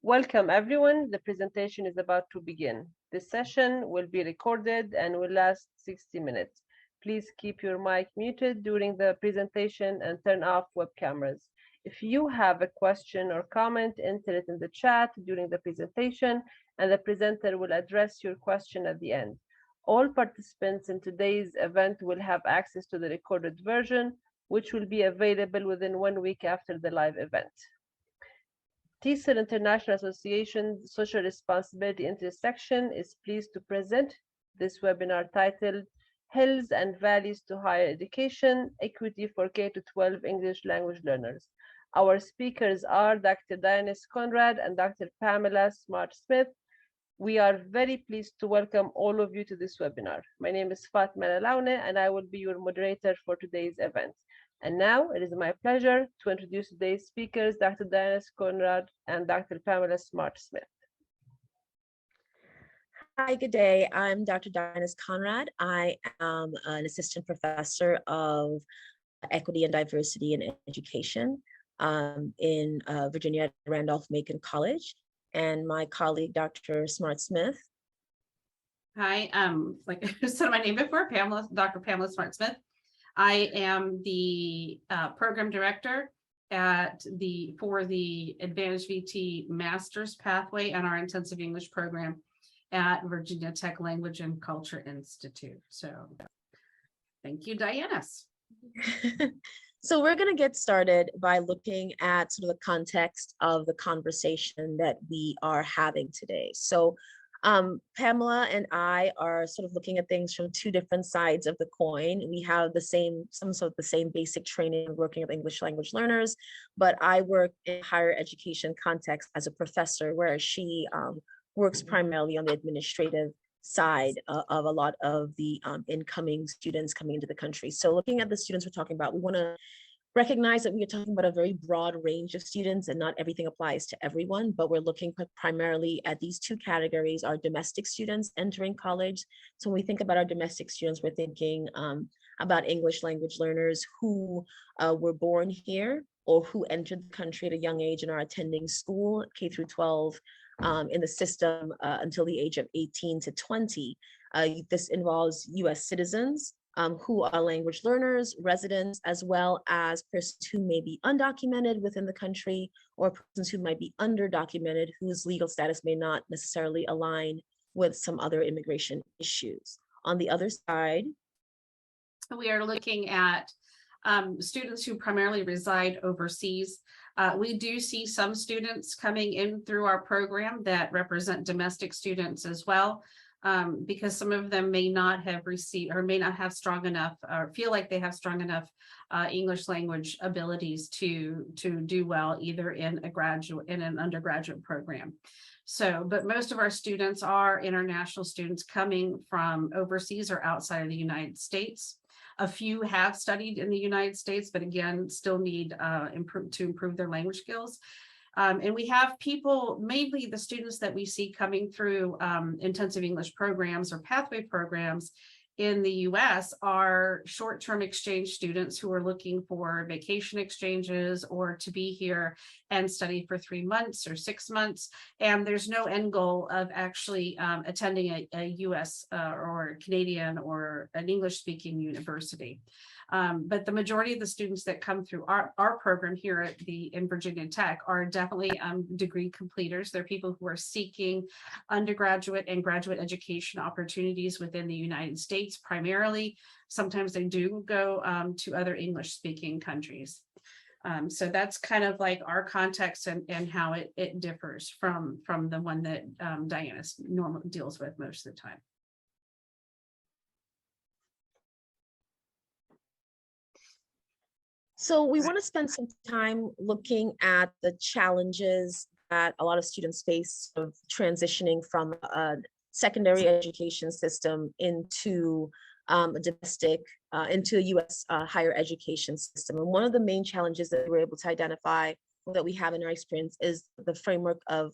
Welcome everyone. The presentation is about to begin. This session will be recorded and will last 60 minutes. Please keep your mic muted during the presentation and turn off web cameras. If you have a question or comment, enter it in the chat during the presentation and the presenter will address your question at the end. All participants in today's event will have access to the recorded version, which will be available within 1 week after the live event. TESOL International Association Social Responsibility Intersection is pleased to present this webinar titled Hills and Valleys to Higher Education, Equity for K-12 English Language Learners. Our speakers are Dr. Diana Conrad and Dr. Pamela Smart-Smith. We are very pleased to welcome all of you to this webinar. My name is Fatma Lalaune and I will be your moderator for today's event. And now it is my pleasure to introduce today's speakers, Dr. Diana Conrad and Dr. Pamela Smart-Smith. Hi, good day. I'm Dr. Diana Conrad. I am an assistant professor of equity and diversity in education in Virginia at Randolph-Macon College. And my colleague, Dr. Smart-Smith. Hi, like I said my name before, Dr. Pamela Smart-Smith. I am the program director for the Advanced VT Master's Pathway and our Intensive English program at Virginia Tech Language and Culture Institute. So thank you, Diana. So we're going to get started by looking at sort of the context of the conversation that we are having today. So Pamela and I are sort of looking at things from two different sides of the coin. We have some sort of the same basic training working with English language learners, but I work in higher education context as a professor, whereas she works primarily on the administrative side of a lot of the incoming students coming into the country. So looking at the students we're talking about, we want to recognize that we are talking about a very broad range of students and not everything applies to everyone, but we're looking primarily at these two categories, our domestic students entering college. So when we think about our domestic students, we're thinking about English language learners who were born here or who entered the country at a young age and are attending school, K through 12, in the system until the age of 18 to 20. This involves US citizens, who are language learners, residents, as well as persons who may be undocumented within the country or persons who might be underdocumented whose legal status may not necessarily align with some other immigration issues. On the other side, we are looking at students who primarily reside overseas. We do see some students coming in through our program that represent domestic students as well. Because some of them may not have received or may not have strong enough or feel like they have strong enough English language abilities to do well either in an undergraduate program. So, but most of our students are international students coming from overseas or outside of the United States. A few have studied in the United States, but again, still need to improve their language skills. And we have people, mainly the students that we see coming through intensive English programs or pathway programs in the US are short-term exchange students who are looking for vacation exchanges or to be here and study for 3 months or 6 months. And there's no end goal of actually attending a US or Canadian or an English-speaking university. But the majority of the students that come through our program here in Virginia Tech are definitely degree completers. They're people who are seeking undergraduate and graduate education opportunities within the United States primarily. Sometimes they do go to other English-speaking countries. So that's kind of like our context and how it differs from the one that Diana normally deals with most of the time. So we want to spend some time looking at the challenges that a lot of students face of transitioning from a secondary education system into a into a US higher education system. And one of the main challenges that we're able to identify that we have in our experience is the framework of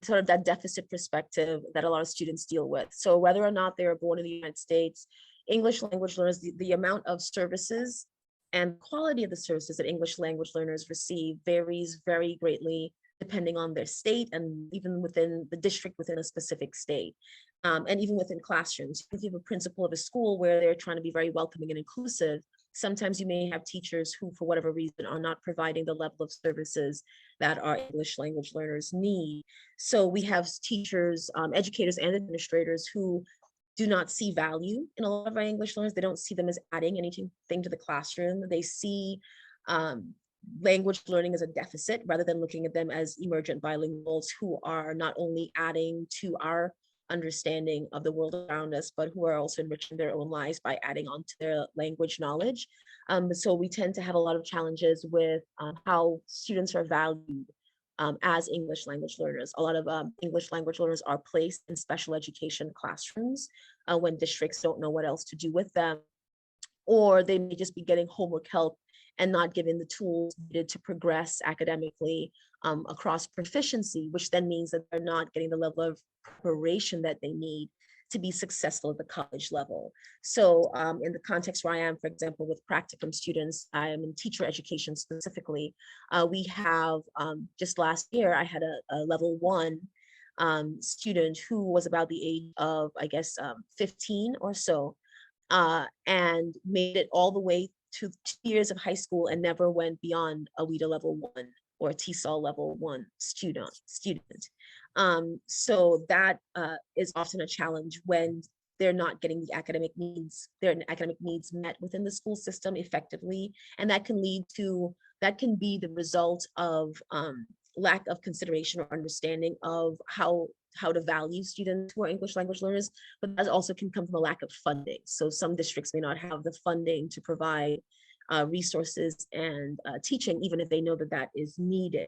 sort of that deficit perspective that a lot of students deal with. So whether or not they are born in the United States, English language learners, the amount of services and quality of the services that English language learners receive varies very greatly depending on their state and even within the district within a specific state. And even within classrooms, if you have a principal of a school where they're trying to be very welcoming and inclusive, sometimes you may have teachers who, for whatever reason, are not providing the level of services that our English language learners need. So we have teachers, educators, and administrators who do not see value in a lot of our English learners. They don't see them as adding anything to the classroom. They see language learning as a deficit rather than looking at them as emergent bilinguals who are not only adding to our understanding of the world around us, but who are also enriching their own lives by adding on to their language knowledge. So we tend to have a lot of challenges with how students are valued as English language learners. A lot of English language learners are placed in special education classrooms when districts don't know what else to do with them, or they may just be getting homework help and not given the tools needed to progress academically across proficiency, which then means that they're not getting the level of preparation that they need to be successful at the college level. So in the context where I am, for example, with practicum students, I am in teacher education specifically. We have, just last year, I had a level 1 student who was about the age of, I guess, 15 or so, and made it all the way to 2 years of high school and never went beyond a WIDA level 1 or TESOL level 1 student. So that is often a challenge when they're not getting the academic needs, their academic needs met within the school system effectively. And that can be the result of lack of consideration or understanding of how to value students who are English language learners, but that also can come from a lack of funding. So some districts may not have the funding to provide resources and teaching, even if they know that that is needed.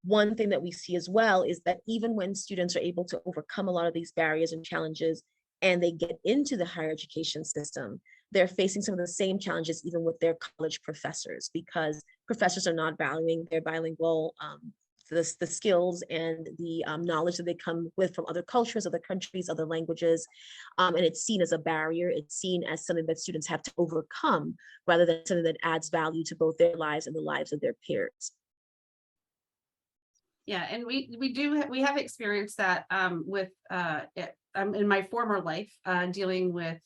One thing that we see as well is that even when students are able to overcome a lot of these barriers and challenges and they get into the higher education system, they're facing some of the same challenges even with their college professors, because professors are not valuing their bilingual the skills and the knowledge that they come with from other cultures, other countries, other languages. And it's seen as a barrier. It's seen as something that students have to overcome rather than something that adds value to both their lives and the lives of their peers. Yeah, and we have experienced that with in my former life, dealing with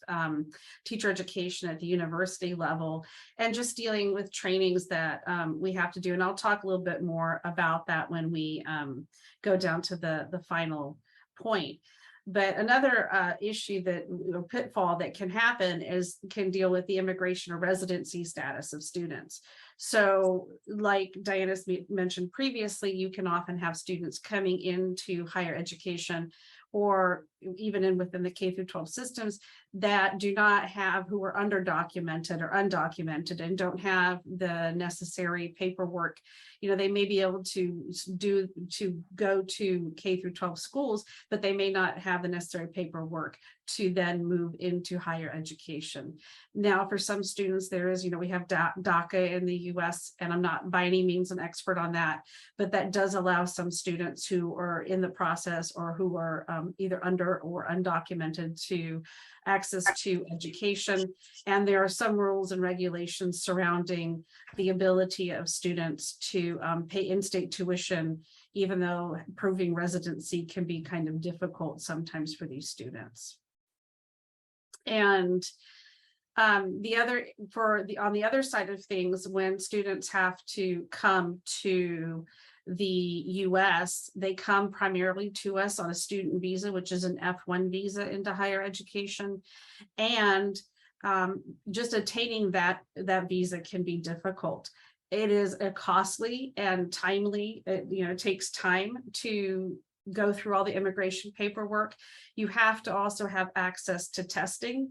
teacher education at the university level, and just dealing with trainings that we have to do. And I'll talk a little bit more about that when we go down to the final point. But another issue or pitfall that can happen can deal with the immigration or residency status of students. So like Diana mentioned previously, you can often have students coming into higher education or even within the K-12 systems that do not have, who are underdocumented or undocumented and don't have the necessary paperwork. You know, they may be able to go to K-12 schools, but they may not have the necessary paperwork to then move into higher education. Now, for some students, there is, we have DACA in the US, and I'm not by any means an expert on that, but that does allow some students who are in the process or who are either under or undocumented to access to education. And there are some rules and regulations surrounding the ability of students to pay in-state tuition, even though proving residency can be kind of difficult sometimes for these students. And on the other side of things, when students have to come to the US, they come primarily to us on a student visa, which is an F1 visa into higher education. And just attaining that visa can be difficult. It is a costly and timely, it takes time to go through all the immigration paperwork. You have to also have access to testing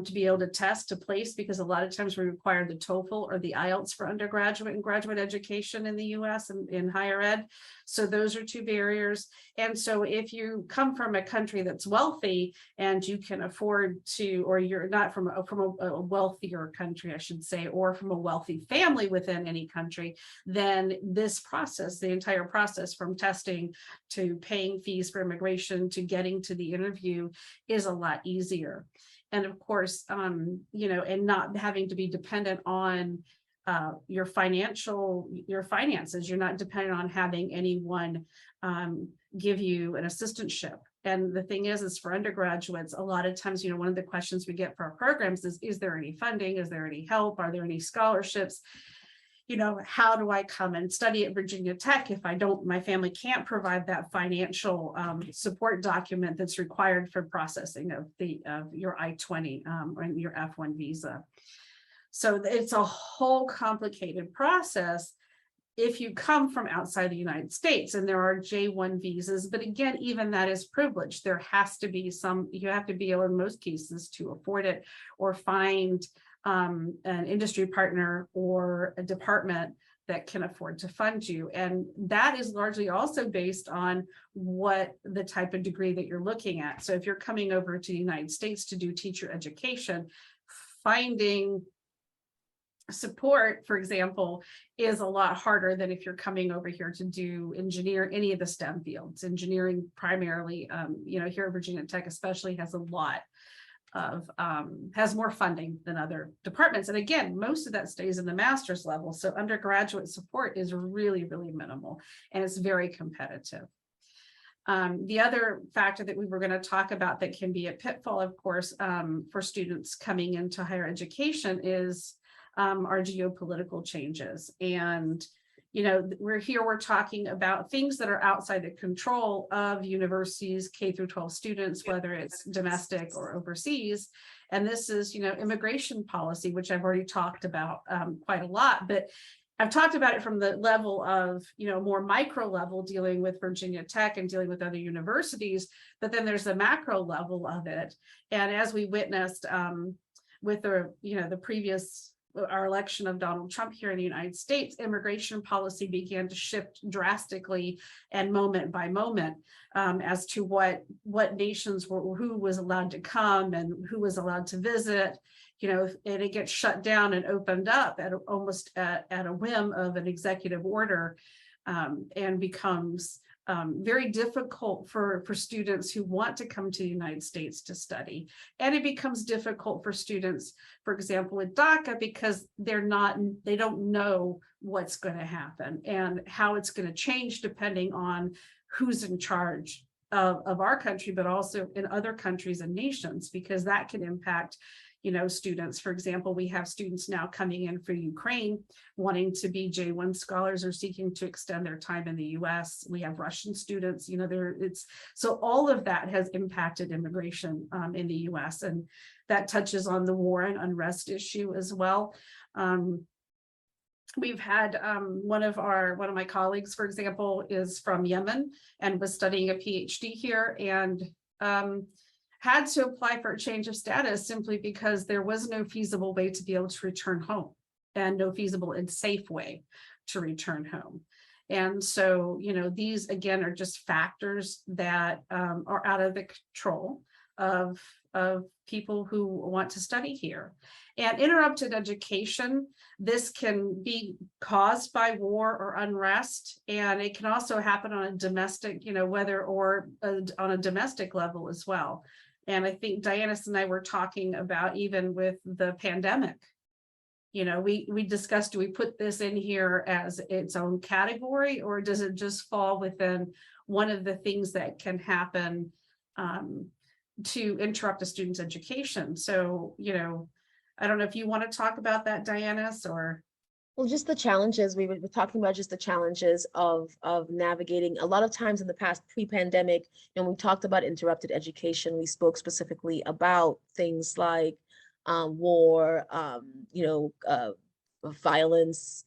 to be able to test to place, because a lot of times we require the TOEFL or the IELTS for undergraduate and graduate education in the US and in higher ed. So those are two barriers. And so if you come from a country that's wealthy and you can afford to, or you're not from a wealthier country, I should say, or from a wealthy family within any country, then this process, the entire process from testing to paying fees for immigration to getting to the interview is a lot easier. And of course, and not having to be dependent on your finances. You're not dependent on having anyone give you an assistantship. And the thing is for undergraduates, a lot of times, one of the questions we get for our programs is there any funding? Is there any help? Are there any scholarships? How do I come and study at Virginia Tech if my family can't provide that financial support document that's required for processing of your I-20 and your F1 visa. So it's a whole complicated process if you come from outside the United States, and there are J-1 visas, but again, even that is privileged. There has to be you have to be able in most cases to afford it or find an industry partner or a department that can afford to fund you. And that is largely also based on what the type of degree that you're looking at. So if you're coming over to the United States to do teacher education, finding support, for example, is a lot harder than if you're coming over here to do any of the STEM fields. Engineering primarily, here at Virginia Tech especially has a lot of has more funding than other departments. And again, most of that stays in the master's level. So undergraduate support is really, really minimal, and it's very competitive. The other factor that we were going to talk about that can be a pitfall, of course, for students coming into higher education is our geopolitical changes. And we're talking about things that are outside the control of universities, K-12 students, whether it's domestic or overseas. And this is, immigration policy, which I've already talked about quite a lot, but I've talked about it from the level of, more micro level, dealing with Virginia Tech and dealing with other universities, but then there's the macro level of it. And as we witnessed with the previous our election of Donald Trump here in the United States, immigration policy began to shift drastically and moment by moment as to what nations who was allowed to come and who was allowed to visit, and it gets shut down and opened up almost at a whim of an executive order, and becomes very difficult for students who want to come to the United States to study. And it becomes difficult for students, for example, with DACA, because they don't know what's going to happen and how it's going to change depending on who's in charge of our country, but also in other countries and nations, because that can impact students. For example, we have students now coming in for Ukraine wanting to be J-1 scholars or seeking to extend their time in the US. We have Russian students, so all of that has impacted immigration in the US, and that touches on the war and unrest issue as well. We've had one of my colleagues, for example, is from Yemen and was studying a PhD here, and had to apply for a change of status simply because there was no feasible way to be able to return home, and no feasible and safe way to return home. And so, these again are just factors that are out of the control of people who want to study here. And interrupted education, this can be caused by war or unrest, and it can also happen on a domestic, on a domestic level as well. And I think Dianis and I were talking about, even with the pandemic, we discussed, do we put this in here as its own category, or does it just fall within one of the things that can happen to interrupt a student's education? So, I don't know if you want to talk about that, Dianis, or... Well, just the challenges, we were talking about just the challenges of navigating. A lot of times in the past, pre-pandemic, when we talked about interrupted education, we spoke specifically about things like war, violence,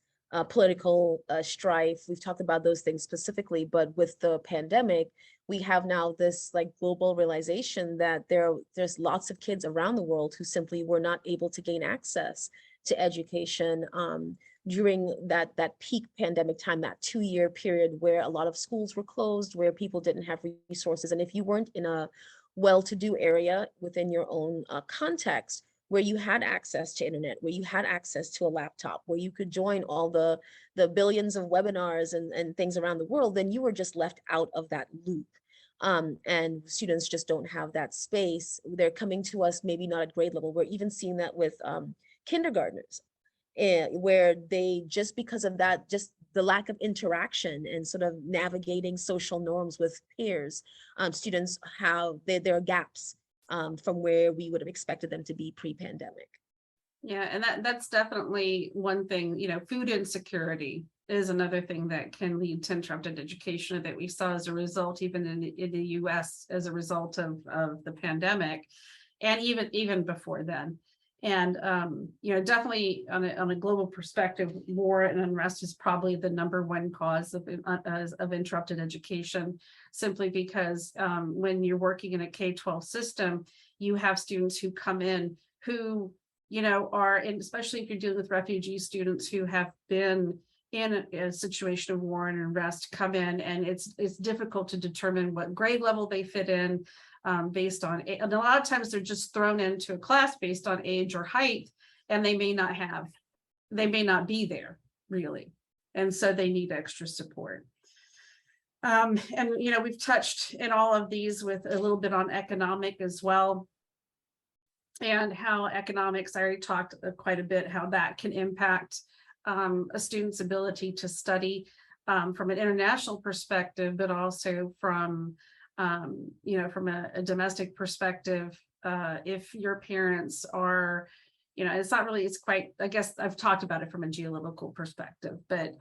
political strife. We've talked about those things specifically, but with the pandemic, we have now this global realization that there's lots of kids around the world who simply were not able to gain access to education during that peak pandemic time, that 2-year period where a lot of schools were closed, where people didn't have resources. And if you weren't in a well-to-do area within your own context, where you had access to internet, where you had access to a laptop, where you could join all the billions of webinars and things around the world, then you were just left out of that loop. And students just don't have that space. They're coming to us, maybe not at grade level. We're even seeing that with kindergartners. where they, just because of that, just the lack of interaction and sort of navigating social norms with peers, students have, there are gaps from where we would have expected them to be pre-pandemic. Yeah, and that's definitely one thing, food insecurity is another thing that can lead to interrupted education that we saw as a result, even in the US, as a result of the pandemic, and even before then. And definitely on a global perspective, war and unrest is probably the #1 cause of interrupted education, simply because when you're working in a K-12 system, you have students who come in who are in, especially if you're dealing with refugee students who have been in a situation of war and unrest, come in, and it's difficult to determine what grade level they fit in based on, and a lot of times they're just thrown into a class based on age or height, and they may not be there really, and so they need extra support. And we've touched in all of these with a little bit on economic as well, and how economics, I already talked quite a bit, how that can impact a student's ability to study from an international perspective, but also from from a domestic perspective. If your parents are, it's not really, it's quite, I guess I've talked about it from a geopolitical perspective, but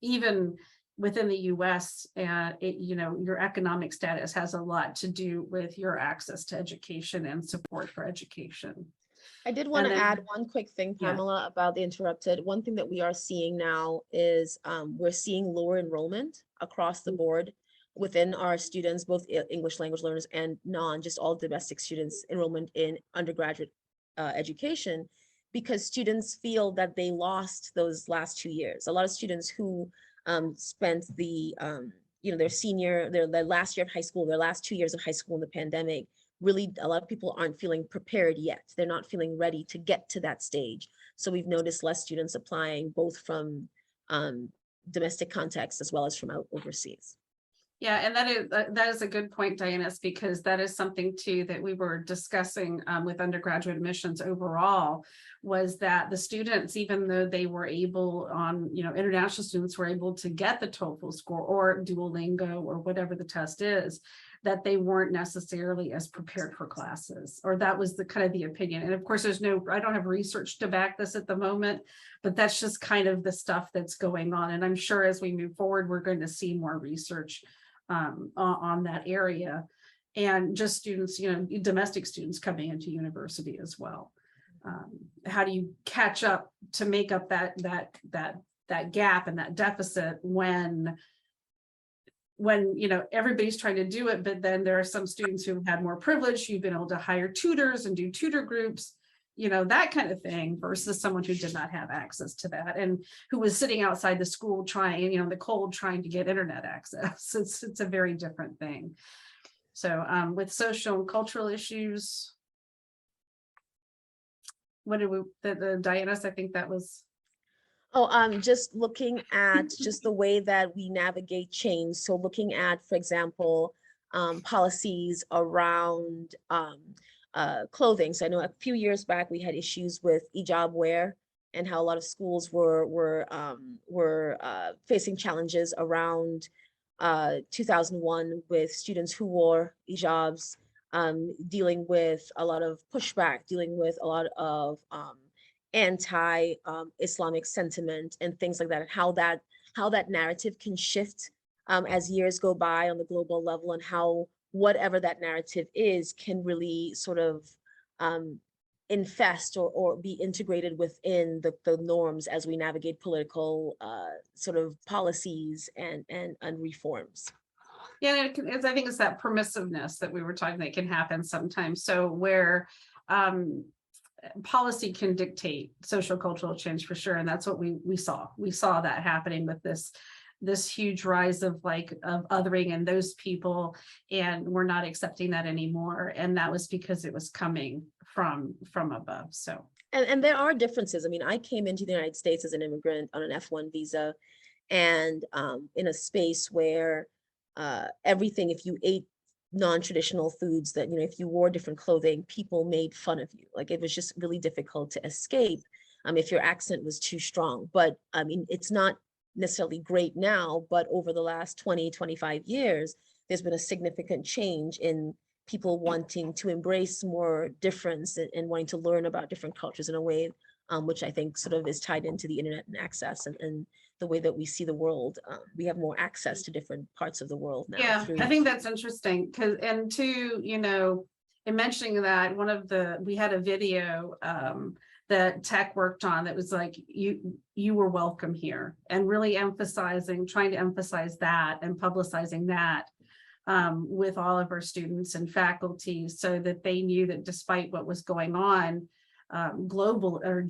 even within the US, your economic status has a lot to do with your access to education and support for education. I did want to add one quick thing, Pamela, about the interrupted. One thing that we are seeing now is we're seeing lower enrollment across the board within our students, both English language learners and just all domestic students, enrollment in undergraduate education, because students feel that they lost those last 2 years. A lot of students who spent their last year of high school, their last 2 years of high school in the pandemic, really, a lot of people aren't feeling prepared yet. They're not feeling ready to get to that stage. So we've noticed less students applying, both from domestic context as well as from overseas. Yeah, and that is a good point, Diana, because that is something too that we were discussing with undergraduate admissions overall, was that the students, even though they were able international students were able to get the TOEFL score or Duolingo or whatever the test is, that they weren't necessarily as prepared for classes, or that was the kind of the opinion. And of course, I don't have research to back this at the moment, but that's just kind of the stuff that's going on. And I'm sure as we move forward, we're going to see more research on that area, and just students, domestic students coming into university as well. How do you catch up to make up that gap and that deficit when everybody's trying to do it, but then there are some students who have had more privilege, you've been able to hire tutors and do tutor groups, that kind of thing, versus someone who did not have access to that and who was sitting outside the school trying, in the cold, trying to get internet access. It's a very different thing. So with social and cultural issues, what did the Diana's, I think that was. Just looking at just the way that we navigate change. So looking at, for example, policies around clothing. So I know a few years back we had issues with hijab wear, and how a lot of schools were facing challenges around 2001 with students who wore hijabs, dealing with a lot of pushback, dealing with a lot of anti-Islamic sentiment and things like that, and how that narrative can shift as years go by on the global level, and how whatever that narrative is can really sort of infest or be integrated within the norms as we navigate political sort of policies and reforms. Yeah, I think it's that permissiveness that we were talking that can happen sometimes. So where policy can dictate social cultural change for sure, and that's what we saw. We saw that happening with this huge rise of othering and those people, and we're not accepting that anymore. And that was because it was coming from above. So and there are differences. I mean, I came into the United States as an immigrant on an F1 visa, and in a space where everything, if you ate non-traditional foods, that if you wore different clothing, people made fun of you. Like, it was just really difficult to escape. if your accent was too strong. But I mean, it's not necessarily great now, but over the last 20, 25 years, there's been a significant change in people wanting to embrace more difference and wanting to learn about different cultures in a way which I think sort of is tied into the internet and access and the way that we see the world. We have more access to different parts of the world now. Yeah, I think that's interesting because, and two, you know, in mentioning that, we had a video that Tech worked on that was like, you were welcome here, and really trying to emphasize that and publicizing that with all of our students and faculty, so that they knew that despite what was going on global or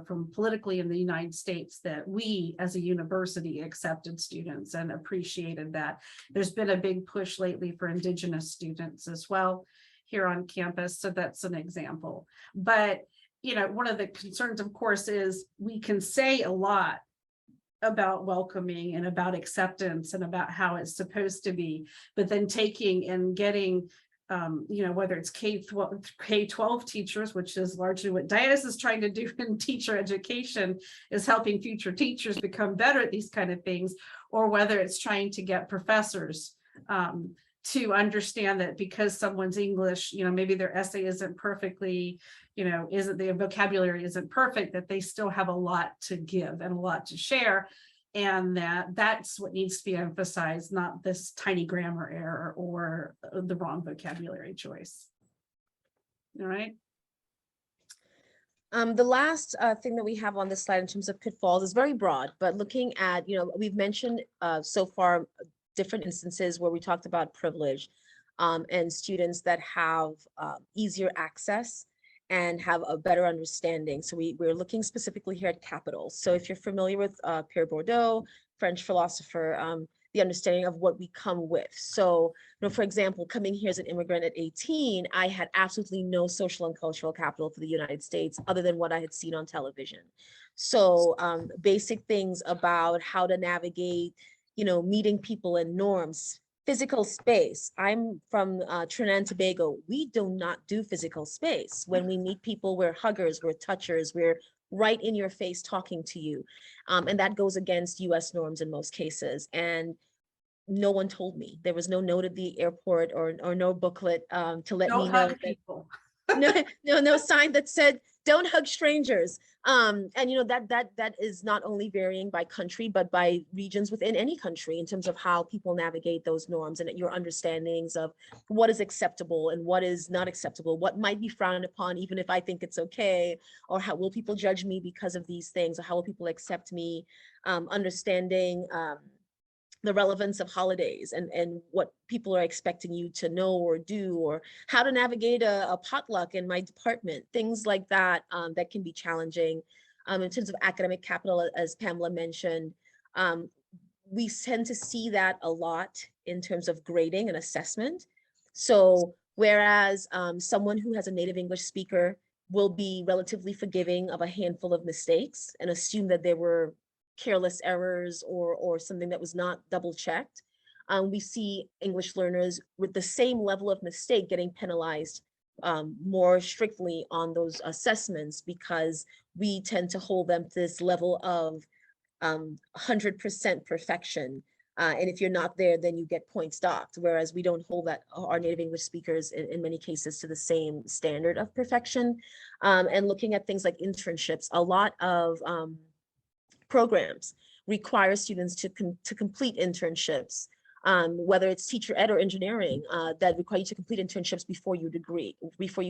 from politically in the United States, that we as a university accepted students and appreciated that. There's been a big push lately for Indigenous students as well here on campus, so that's an example. But you know, one of the concerns, of course, is we can say a lot about welcoming and about acceptance and about how it's supposed to be, but then taking and getting you know, whether it's K-12 teachers, which is largely what Dias is trying to do in teacher education, is helping future teachers become better at these kind of things, or whether it's trying to get professors to understand that because someone's English, you know, maybe their essay isn't perfectly, you know, their vocabulary isn't perfect, that they still have a lot to give and a lot to share. And that's what needs to be emphasized, not this tiny grammar error or the wrong vocabulary choice. All right. The last thing that we have on this slide in terms of pitfalls is very broad, but looking at, you know, we've mentioned so far different instances where we talked about privilege and students that have easier access and have a better understanding. So we're looking specifically here at capital. So if you're familiar with Pierre Bourdieu, French philosopher, the understanding of what we come with. So, you know, for example, coming here as an immigrant at 18, I had absolutely no social and cultural capital for the United States other than what I had seen on television. So basic things about how to navigate, you know, meeting people and norms. Physical space. I'm from Trinidad and Tobago. We do not do physical space. When we meet people, we're huggers, we're touchers, we're right in your face talking to you. And that goes against US norms in most cases. And no one told me. There was no note at the airport or no booklet to let me know that people. no sign that said don't hug strangers. And you know that is not only varying by country, but by regions within any country in terms of how people navigate those norms and your understandings of what is acceptable and what is not acceptable, what might be frowned upon, even if I think it's okay, or how will people judge me because of these things, or how will people accept me, understanding the relevance of holidays and what people are expecting you to know or do, or how to navigate a potluck in my department, things like that, that can be challenging. In terms of academic capital, as Pamela mentioned, we tend to see that a lot in terms of grading and assessment. So whereas someone who has a native English speaker will be relatively forgiving of a handful of mistakes and assume that there were careless errors or something that was not double checked, we see English learners with the same level of mistake getting penalized more strictly on those assessments, because we tend to hold them to this level of 100% perfection. And if you're not there, then you get points docked, whereas we don't hold that our native English speakers in many cases to the same standard of perfection. And looking at things like internships, a lot of programs require students to complete internships, whether it's teacher ed or engineering, that require you to complete internships before you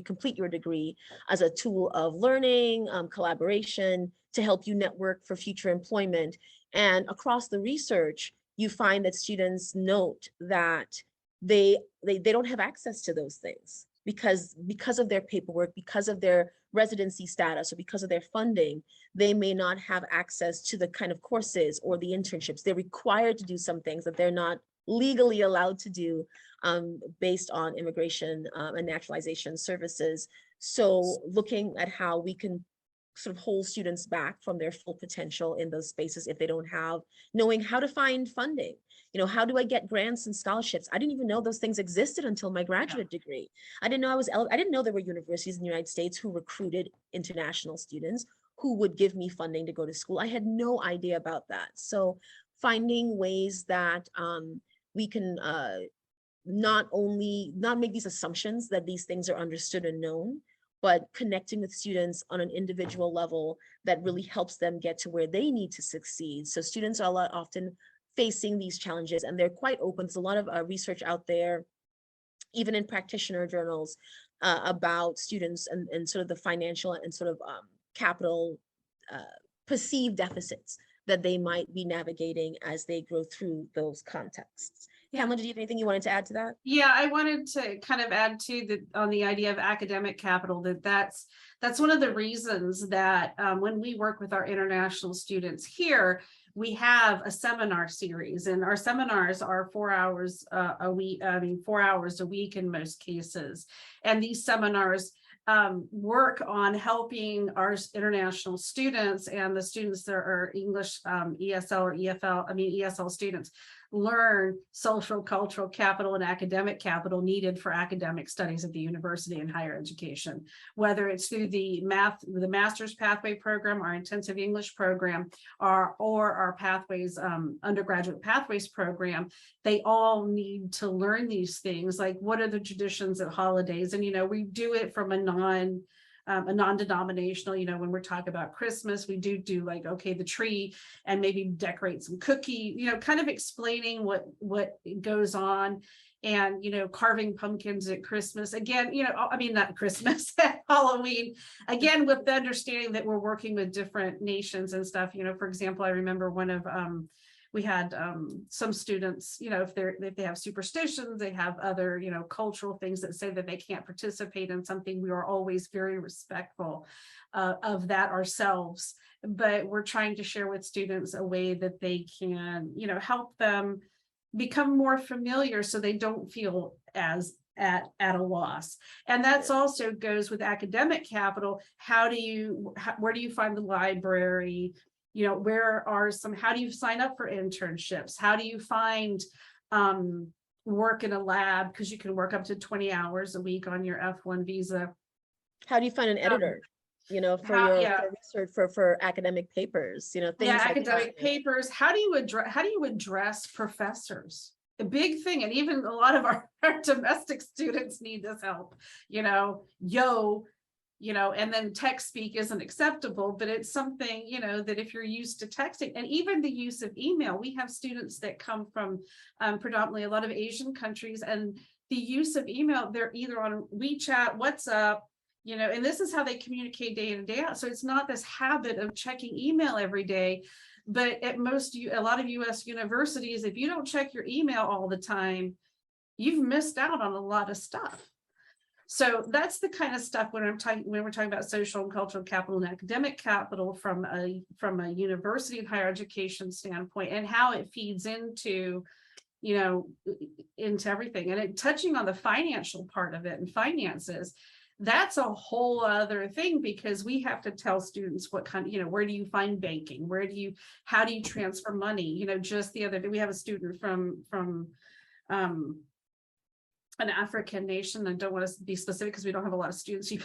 complete your degree, as a tool of learning, collaboration, to help you network for future employment. And across the research, you find that students note that they don't have access to those things because of their paperwork, because of their residency status, or because of their funding. They may not have access to the kind of courses or the internships. They're required to do some things that they're not legally allowed to do based on immigration and naturalization services. So looking at how we can sort of hold students back from their full potential in those spaces if they don't have knowing how to find funding. How do I get grants and scholarships? I didn't even know those things existed until my graduate degree. I didn't know I didn't know there were universities in the United States who recruited international students who would give me funding to go to school. I had no idea about that. So finding ways that we can not make these assumptions that these things are understood and known, but connecting with students on an individual level that really helps them get to where they need to succeed. So students are often facing these challenges, and they're quite open. There's a lot of research out there, even in practitioner journals, about students and sort of the financial and sort of capital perceived deficits that they might be navigating as they grow through those contexts. Pamela, did you have anything you wanted to add to that? Yeah, I wanted to kind of add to on the idea of academic capital, that's one of the reasons that when we work with our international students here, we have a seminar series, and our seminars are 4 hours a week. 4 hours a week in most cases. And these seminars work on helping our international students and the students that are English ESL or ESL students learn social, cultural capital and academic capital needed for academic studies at the university and higher education, whether it's through the master's pathway program, our intensive English program, or our pathways, undergraduate pathways program. They all need to learn these things, like what are the traditions at holidays, and we do it from a non-denominational, when we're talking about Christmas, we do like, okay, the tree, and maybe decorate some cookie, kind of explaining what goes on, and carving pumpkins at Christmas again, not Christmas, at Halloween, again, with the understanding that we're working with different nations and stuff. For example, I remember one of we had some students, if they have superstitions, they have other, cultural things that say that they can't participate in something. We are always very respectful of that ourselves, but we're trying to share with students a way that they can, help them become more familiar so they don't feel as at a loss. And that's also goes with academic capital. Where do you find the library? How do you sign up for internships? How do you find work in a lab? Because you can work up to 20 hours a week on your F1 visa. How do you find an editor? For your research for academic papers, things like academic papers. How do you address professors? A big thing, and even a lot of our domestic students need this help. And then text speak isn't acceptable, but it's something, that if you're used to texting, and even the use of email, we have students that come from predominantly a lot of Asian countries, and the use of email, they're either on WeChat, WhatsApp, and this is how they communicate day in and day out. So it's not this habit of checking email every day, but at a lot of US universities, if you don't check your email all the time, you've missed out on a lot of stuff. So that's the kind of stuff when we're talking about social and cultural capital and academic capital from a university and higher education standpoint, and how it feeds into everything. And touching on the financial part of it and finances, that's a whole other thing, because we have to tell students what kind, where do you find banking? How do you transfer money? Just the other day, we have a student from an African nation. I don't want to be specific because we don't have a lot of students. You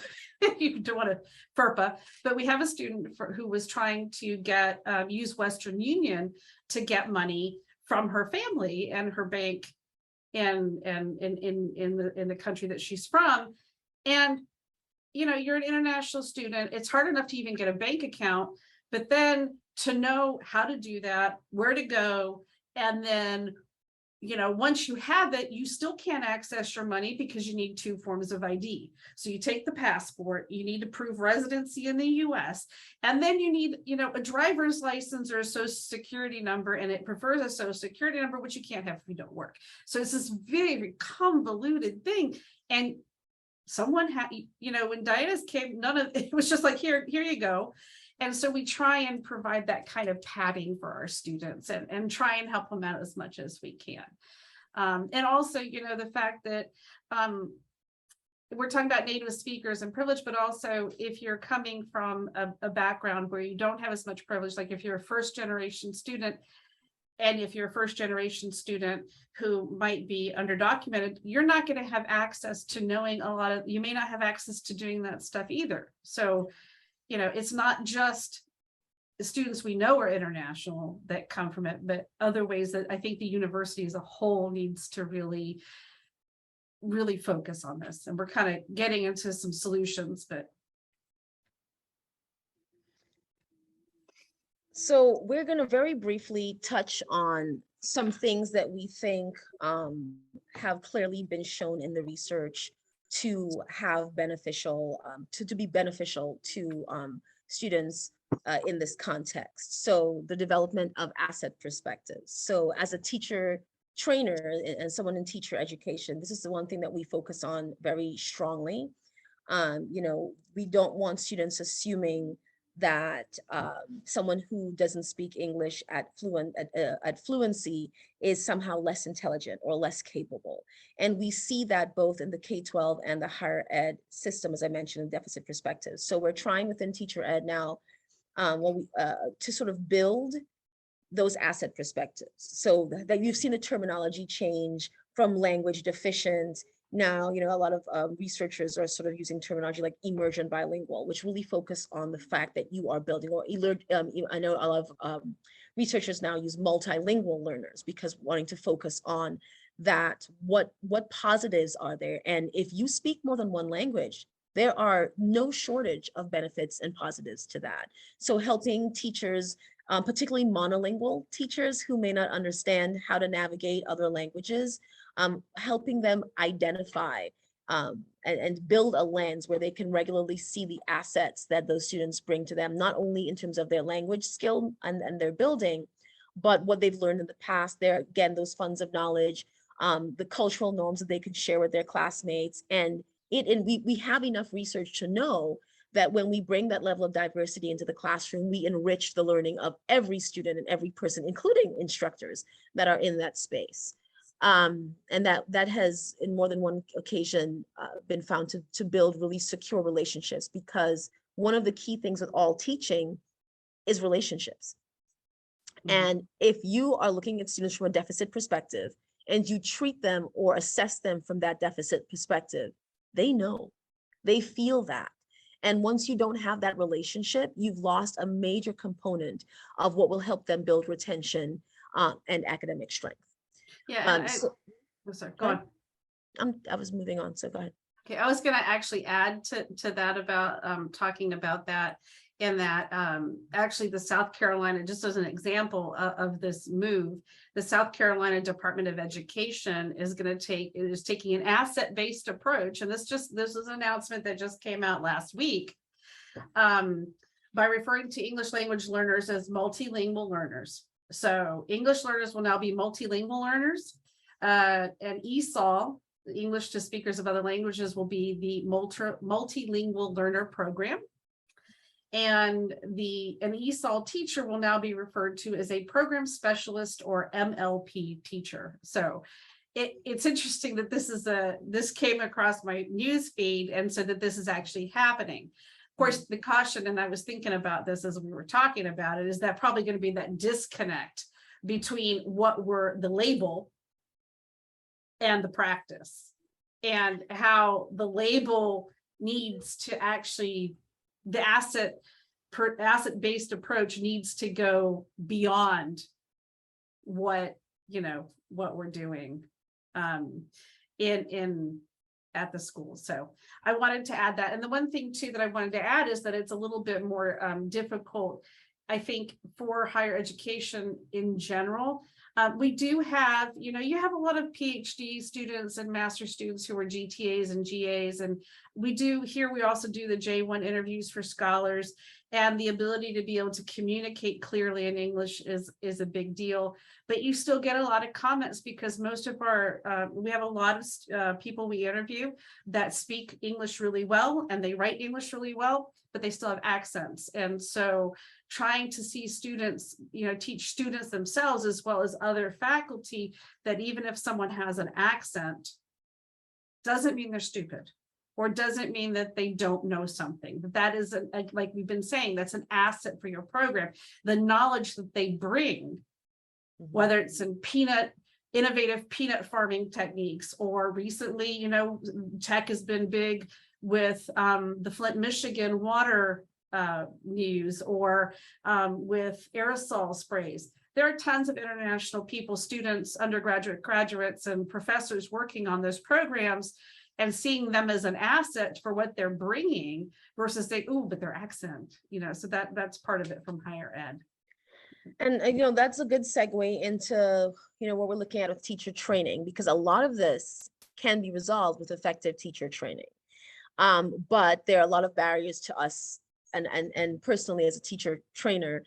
don't want to FERPA, but we have a student who was trying to use Western Union to get money from her family and her bank and in the country that she's from. And you're an international student. It's hard enough to even get a bank account, but then to know how to do that, where to go, and then once you have it, you still can't access your money because you need 2 forms of ID. So you take the passport, you need to prove residency in the US, and then you need, a driver's license or a social security number, and it prefers a social security number, which you can't have if you don't work. So it's this very, very convoluted thing. And someone had, when Diana's came, it was just like, here you go. And so we try and provide that kind of padding for our students and try and help them out as much as we can. And also, the fact that we're talking about native speakers and privilege, but also if you're coming from a background where you don't have as much privilege, like if you're a first generation student, and if you're a first generation student who might be underdocumented, you're not going to have access to knowing a lot of, you may not have access to doing that stuff either. So, you know, it's not just the students we know are international that come from it, but other ways that I think the university as a whole needs to really focus on this. And we're kind of getting into some solutions, but. So we're going to very briefly touch on some things that we think have clearly been shown in the research to have beneficial, to be beneficial to students in this context. So the development of asset perspectives. So as a teacher trainer and someone in teacher education, this is the one thing that we focus on very strongly. You know, we don't want students assuming that someone who doesn't speak English at fluency is somehow less intelligent or less capable. And we see that both in the K-12 and the higher ed system, as I mentioned, in deficit perspectives. So we're trying within teacher ed now to sort of build those asset perspectives. So that you've seen the terminology change from language deficient. Now, you know, a lot of researchers are sort of using terminology like emergent bilingual, which really focus on the fact that you are building, or I know a lot of researchers now use multilingual learners because wanting to focus on that, what positives are there? And if you speak more than one language, there are no shortage of benefits and positives to that. So helping teachers, particularly monolingual teachers who may not understand how to navigate other languages, helping them identify and build a lens where they can regularly see the assets that those students bring to them, not only in terms of their language skill and their building, but what they've learned in the past. There, again, those funds of knowledge, the cultural norms that they can share with their classmates. And we have enough research to know that when we bring that level of diversity into the classroom, we enrich the learning of every student and every person, including instructors that are in that space. And that has, in more than one occasion, been found to build really secure relationships, because one of the key things with all teaching is relationships. Mm-hmm. And if you are looking at students from a deficit perspective and you treat them or assess them from that deficit perspective, they know, they feel that. And once you don't have that relationship, you've lost a major component of what will help them build retention and academic strength. Yeah, sorry, go on. I was moving on, so go ahead. Okay, I was going to actually add to that about talking about that, in that actually the South Carolina, just as an example of this move, the South Carolina Department of Education is taking an asset-based approach, and this is an announcement that just came out last week, by referring to English language learners as multilingual learners. So English learners will now be multilingual learners, and ESOL, English to speakers of other languages, will be the multilingual learner program. And an ESOL teacher will now be referred to as a program specialist or MLP teacher. So it's interesting that this came across my news feed, and so that this is actually happening. Of course, the caution, and I was thinking about this as we were talking about it, is that probably going to be that disconnect between what were the label and the practice, and how the label needs to actually, the asset-based approach needs to go beyond what we're doing at the school. So I wanted to add that. And the one thing too that I wanted to add is that it's a little bit more difficult, I think, for higher education in general. We do have, you have a lot of PhD students and master students who are GTAs and GAs, and we also do the J1 interviews for scholars, and the ability to be able to communicate clearly in English is a big deal. But you still get a lot of comments, because most of we have a lot of people we interview that speak English really well, and they write English really well, but they still have accents. And so trying to see students, teach students themselves as well as other faculty, that even if someone has an accent, doesn't mean they're stupid or doesn't mean that they don't know something. That is, like we've been saying, that's an asset for your program. The knowledge that they bring, whether it's in innovative peanut farming techniques, or recently, you know, tech has been big with the Flint, Michigan water news, or with aerosol sprays. There are tons of international people, students, undergraduate, graduates, and professors working on those programs, and seeing them as an asset for what they're bringing versus they, oh, but their accent, you know, so that's part of it from higher ed. And you know, that's a good segue into, you know, what we're looking at with teacher training, because a lot of this can be resolved with effective teacher training. But there are a lot of barriers to us, and personally as a teacher trainer,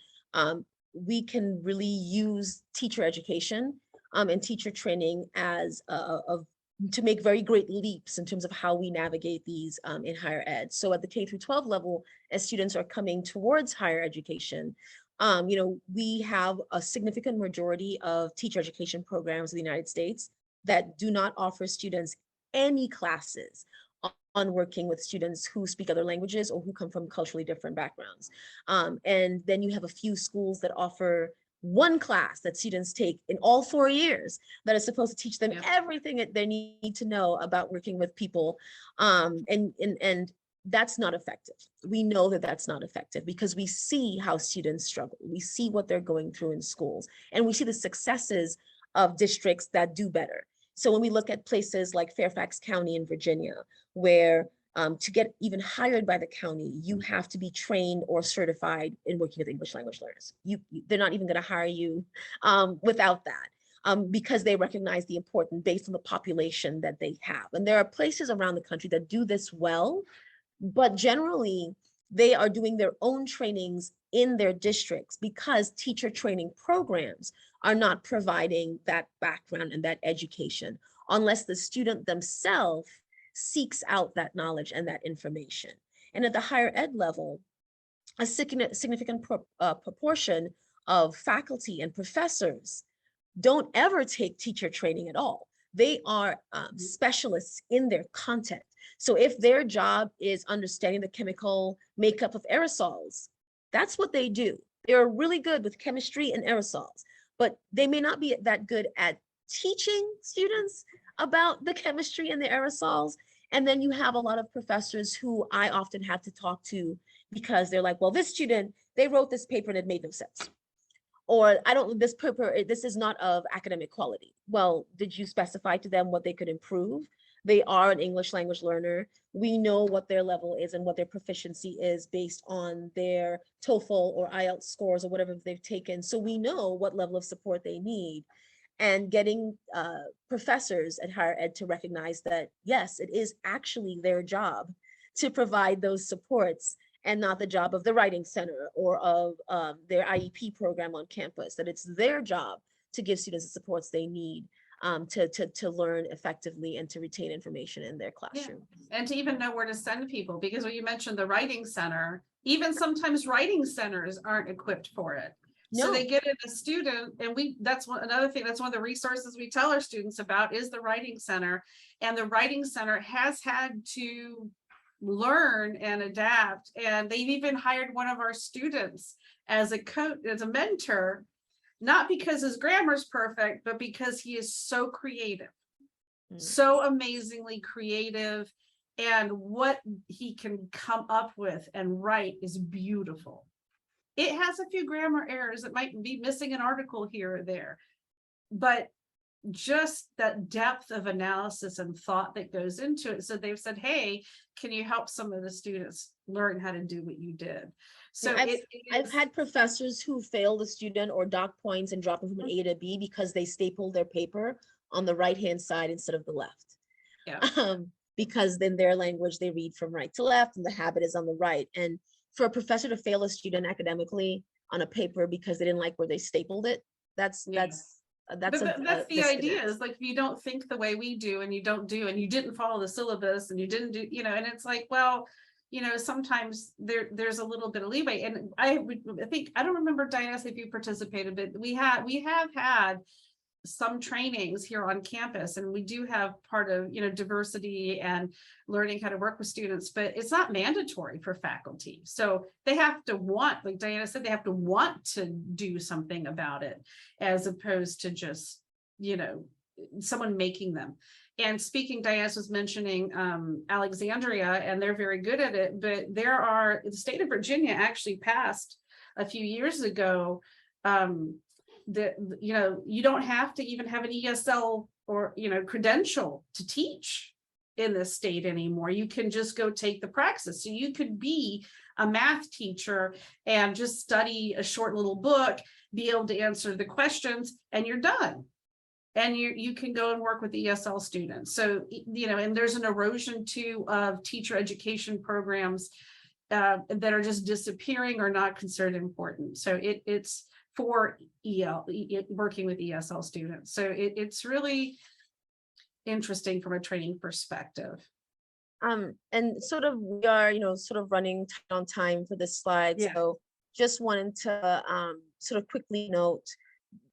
we can really use teacher education and teacher training as to make very great leaps in terms of how we navigate these in higher ed. So at the K-12 level, as students are coming towards higher education, you know, we have a significant majority of teacher education programs in the United States that do not offer students any classes on working with students who speak other languages or who come from culturally different backgrounds. And then you have a few schools that offer one class that students take in all 4 years that is supposed to teach them everything that they need to know about working with people. And that's not effective. We know that that's not effective because we see how students struggle. We see what they're going through in schools, and we see the successes of districts that do better. So when we look at places like Fairfax County in Virginia, where to get even hired by the county, you have to be trained or certified in working with English language learners. They're not even going to hire you without that. Because they recognize the importance based on the population that they have. And there are places around the country that do this well, but generally they are doing their own trainings in their districts because teacher training programs are not providing that background and that education unless the student themselves seeks out that knowledge and that information. And at the higher ed level, a significant proportion of faculty and professors don't ever take teacher training at all. They are specialists in their content. So if their job is understanding the chemical makeup of aerosols, that's what they do. They're really good with chemistry and aerosols, but they may not be that good at teaching students about the chemistry and the aerosols. And then you have a lot of professors who I often have to talk to because they're like, well, this student, they wrote this paper and it made no sense. Or this paper, this is not of academic quality. Well, did you specify to them what they could improve? They are an English language learner. We know what their level is and what their proficiency is based on their TOEFL or IELTS scores or whatever they've taken. So we know what level of support they need. And getting professors at higher ed to recognize that, yes, it is actually their job to provide those supports and not the job of the writing center or of their IEP program on campus, that it's their job to give students the supports they need to learn effectively and to retain information in their classroom. Yeah. And to even know where to send people, because when you mentioned the writing center, even sometimes writing centers aren't equipped for it. No. So they get in a student, and that's another thing, that's one of the resources we tell our students about is the writing center. And the writing center has had to learn and adapt. And they've even hired one of our students as a coach, as a mentor, not because his grammar is perfect, but because he is so creative, so amazingly creative. And what he can come up with and write is beautiful. It has a few grammar errors. It might be missing an article here or there, but just that depth of analysis and thought that goes into it. So they've said, hey, can you help some of the students learn how to do what you did? So I've had professors who fail the student or dock points and drop them from an A to B because they stapled their paper on the right-hand side instead of the left. Yeah. Because in their language, they read from right to left and the habit is on the right. And for a professor to fail a student academically on a paper because they didn't like where they stapled it, that's the idea is like, if you don't think the way we do and you didn't follow the syllabus and you didn't do, and it's like, well, sometimes there's a little bit of leeway. And I think, I don't remember, Diana, if you participated, but we have had some trainings here on campus, and we do have part of, diversity and learning how to work with students, but it's not mandatory for faculty. So they have to want, like Diana said, they have to want to do something about it, as opposed to just, someone making them. And speaking, Diana was mentioning Alexandria, and they're very good at it, but the state of Virginia actually passed a few years ago that, you don't have to even have an ESL or, credential to teach in this state anymore. You can just go take the praxis. So you could be a math teacher and just study a short little book, be able to answer the questions, and you're done. And you can go and work with ESL students. So, and there's an erosion too of teacher education programs that are just disappearing or not considered important. So it's for working with ESL students. So it's really interesting from a training perspective. And sort of we are, sort of running on time for this slide. Yeah. So just wanted to sort of quickly note,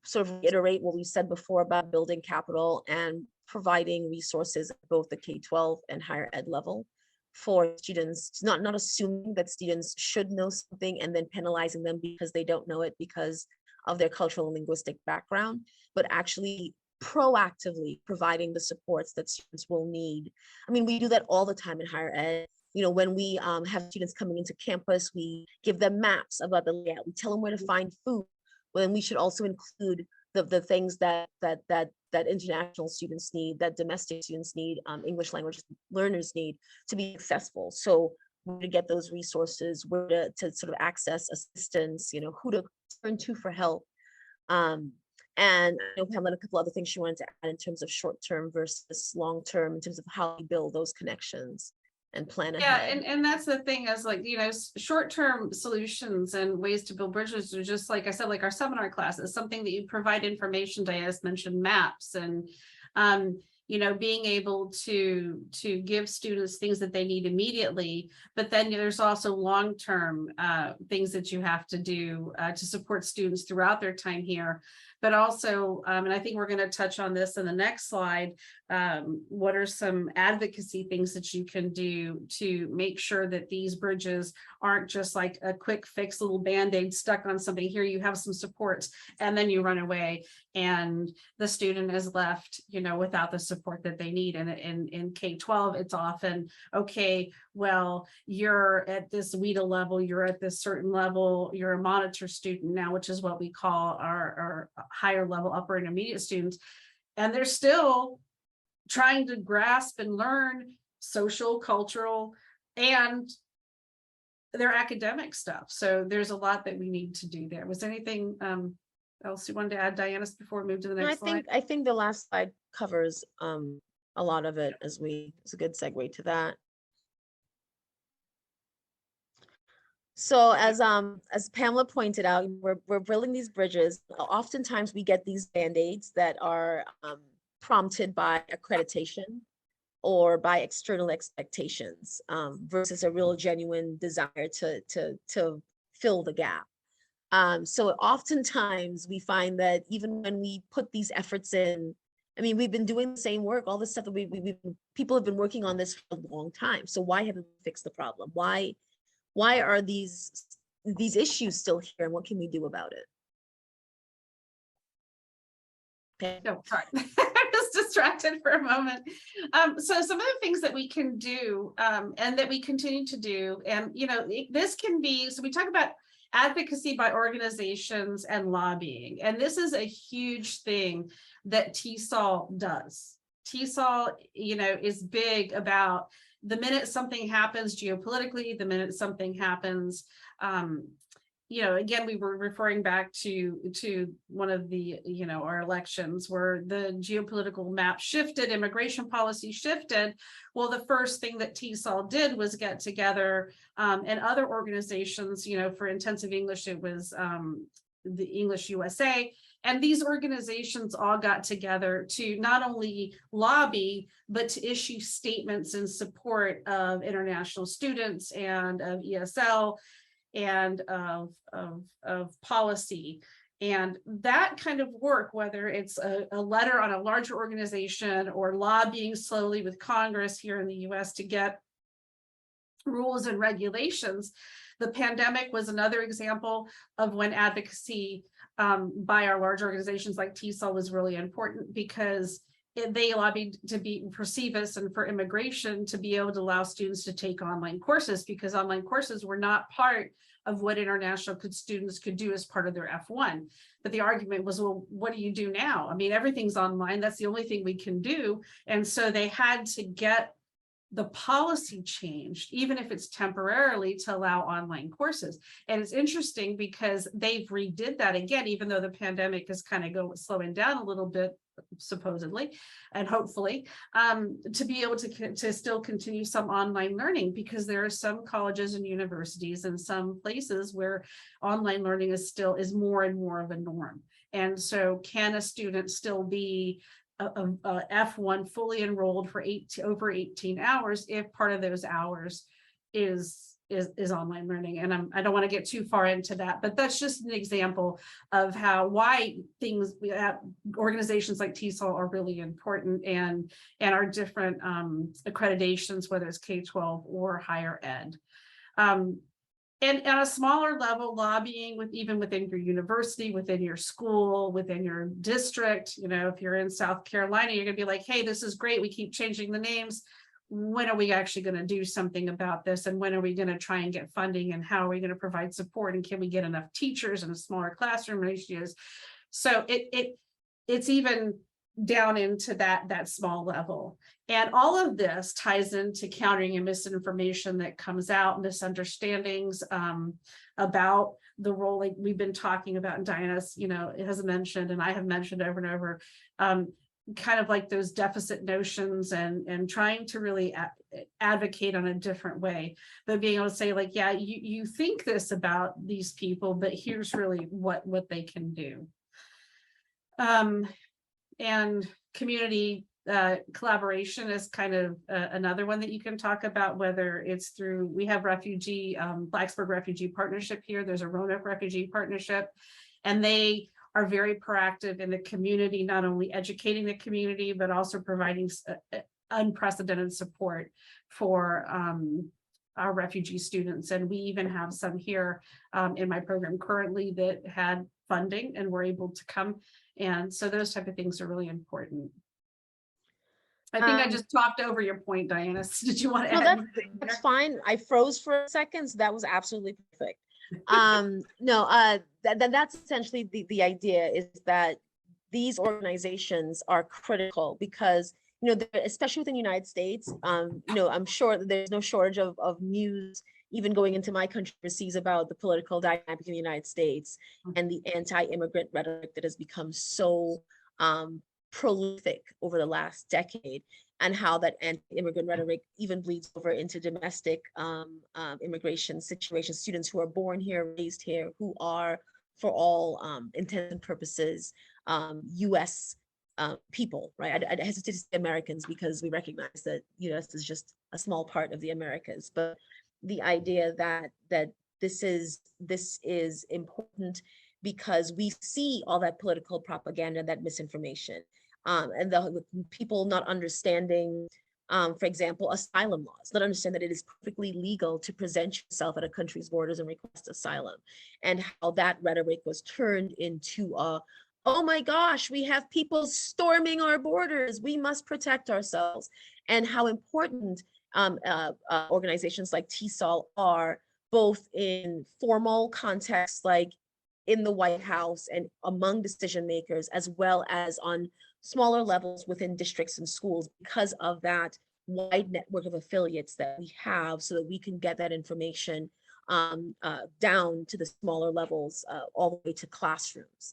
sort of reiterate what we said before about building capital and providing resources at both the K-12 and higher ed level for students, not assuming that students should know something and then penalizing them because they don't know it because of their cultural and linguistic background, but actually proactively providing the supports that students will need. I mean, we do that all the time in higher ed. When we have students coming into campus, we give them maps about the layout. We tell them where to find food. Well, then we should also include the things that international students need, that domestic students need, English language learners need to be successful. So where to get those resources, where to sort of access assistance, who to turn to for help. And I know Pamela had a couple other things she wanted to add in terms of short-term versus long-term, in terms of how we build those connections and plan ahead. Yeah, and that's the thing, is like, short-term solutions and ways to build bridges are just, like I said, like our seminar classes, something that you provide information. Diana mentioned maps, and being able to give students things that they need immediately, but then there's also long-term things that you have to do to support students throughout their time here. But also, and I think we're going to touch on this in the next slide, what are some advocacy things that you can do to make sure that these bridges aren't just like a quick fix, little band-aid stuck on something. Here you have some supports, and then you run away, and the student is left, without the support that they need. And in K-12, it's often, okay, well, you're at this WIDA level, you're at this certain level, you're a monitor student now, which is what we call our higher level upper intermediate students. And they're still trying to grasp and learn social, cultural, and their academic stuff. So there's a lot that we need to do there. Was there anything else you wanted to add, Diana, before we move to the next slide? I think the last slide covers a lot of it. It's a good segue to that. So as Pamela pointed out, we're building these bridges. Oftentimes we get these band-aids that are prompted by accreditation or by external expectations versus a real genuine desire to fill the gap. So oftentimes we find that even when we put these efforts in, I mean, we've been doing the same work, all this stuff that people have been working on this for a long time. So why haven't we fixed the problem? Why are these issues still here, and what can we do about it? Okay. No, sorry, I'm just distracted for a moment. So some of the things that we can do and that we continue to do, and this can be, so we talk about advocacy by organizations and lobbying, and this is a huge thing that TESOL does. TESOL, is big about the minute something happens geopolitically, the minute something happens, again, we were referring back to one of the, our elections where the geopolitical map shifted, immigration policy shifted. Well, the first thing that TESOL did was get together and other organizations, for intensive English, it was the English USA. And these organizations all got together to not only lobby, but to issue statements in support of international students and of ESL and of policy. And that kind of work, whether it's a letter on a larger organization or lobbying slowly with Congress here in the US to get rules and regulations. The pandemic was another example of when advocacy by our large organizations like TESOL was really important, because they lobbied to for SRIS and for immigration to be able to allow students to take online courses, because online courses were not part of what international students could do as part of their F1. But the argument was, well, what do you do now? I mean, everything's online. That's the only thing we can do. And so they had to get the policy changed, even if it's temporarily, to allow online courses. And it's interesting because they've redid that again, even though the pandemic is kind of slowing down a little bit, supposedly, and hopefully, to be able to still continue some online learning, because there are some colleges and universities and some places where online learning is more and more of a norm. And so can a student still be a F1 fully enrolled for over 18 hours if part of those hours is online learning? And I don't want to get too far into that, but that's just an example of why organizations like TESOL are really important, and our different accreditations, whether it's K-12 or higher ed. And at a smaller level, lobbying even within your university, within your school, within your district. You know, if you're in South Carolina, you're gonna be like, hey, this is great, we keep changing the names. When are we actually gonna do something about this? And when are we gonna try and get funding? And how are we gonna provide support? And can we get enough teachers and smaller classroom ratios? So it's even down into that small level. And all of this ties into countering and misinformation that comes out, misunderstandings about the role, like we've been talking about, and Diana's, has mentioned, and I have mentioned over and over, kind of like those deficit notions, and trying to really advocate on a different way, but being able to say, like, yeah, you think this about these people, but here's really what they can do. And community collaboration is kind of another one that you can talk about, whether it's through, we have Blacksburg Refugee Partnership here, there's a Roanoke Refugee Partnership, and they are very proactive in the community, not only educating the community, but also providing unprecedented support for our refugee students. And we even have some here in my program currently that had funding and were able to come. And so those type of things are really important. I think I just talked over your point, Diana. Did you want to add anything? That's fine. I froze for a second, so that was absolutely perfect. That's essentially the idea, is that these organizations are critical because, especially within the United States, I'm sure that there's no shortage of news, even going into my country overseas, about the political dynamic in the United States and the anti-immigrant rhetoric that has become so prolific over the last decade, and how that anti-immigrant rhetoric even bleeds over into domestic immigration situations, students who are born here, raised here, who are, for all intents and purposes, US people, right? I hesitate to say Americans because we recognize that US is just a small part of the Americas, but the idea that this is important because we see all that political propaganda, that misinformation, and the people not understanding, for example, asylum laws, not understand that it is perfectly legal to present yourself at a country's borders and request asylum, and how that rhetoric was turned into oh my gosh, we have people storming our borders, we must protect ourselves, and how important organizations like TESOL are, both in formal contexts, like in the White House and among decision makers, as well as on smaller levels within districts and schools, because of that wide network of affiliates that we have, so that we can get that information down to the smaller levels, all the way to classrooms.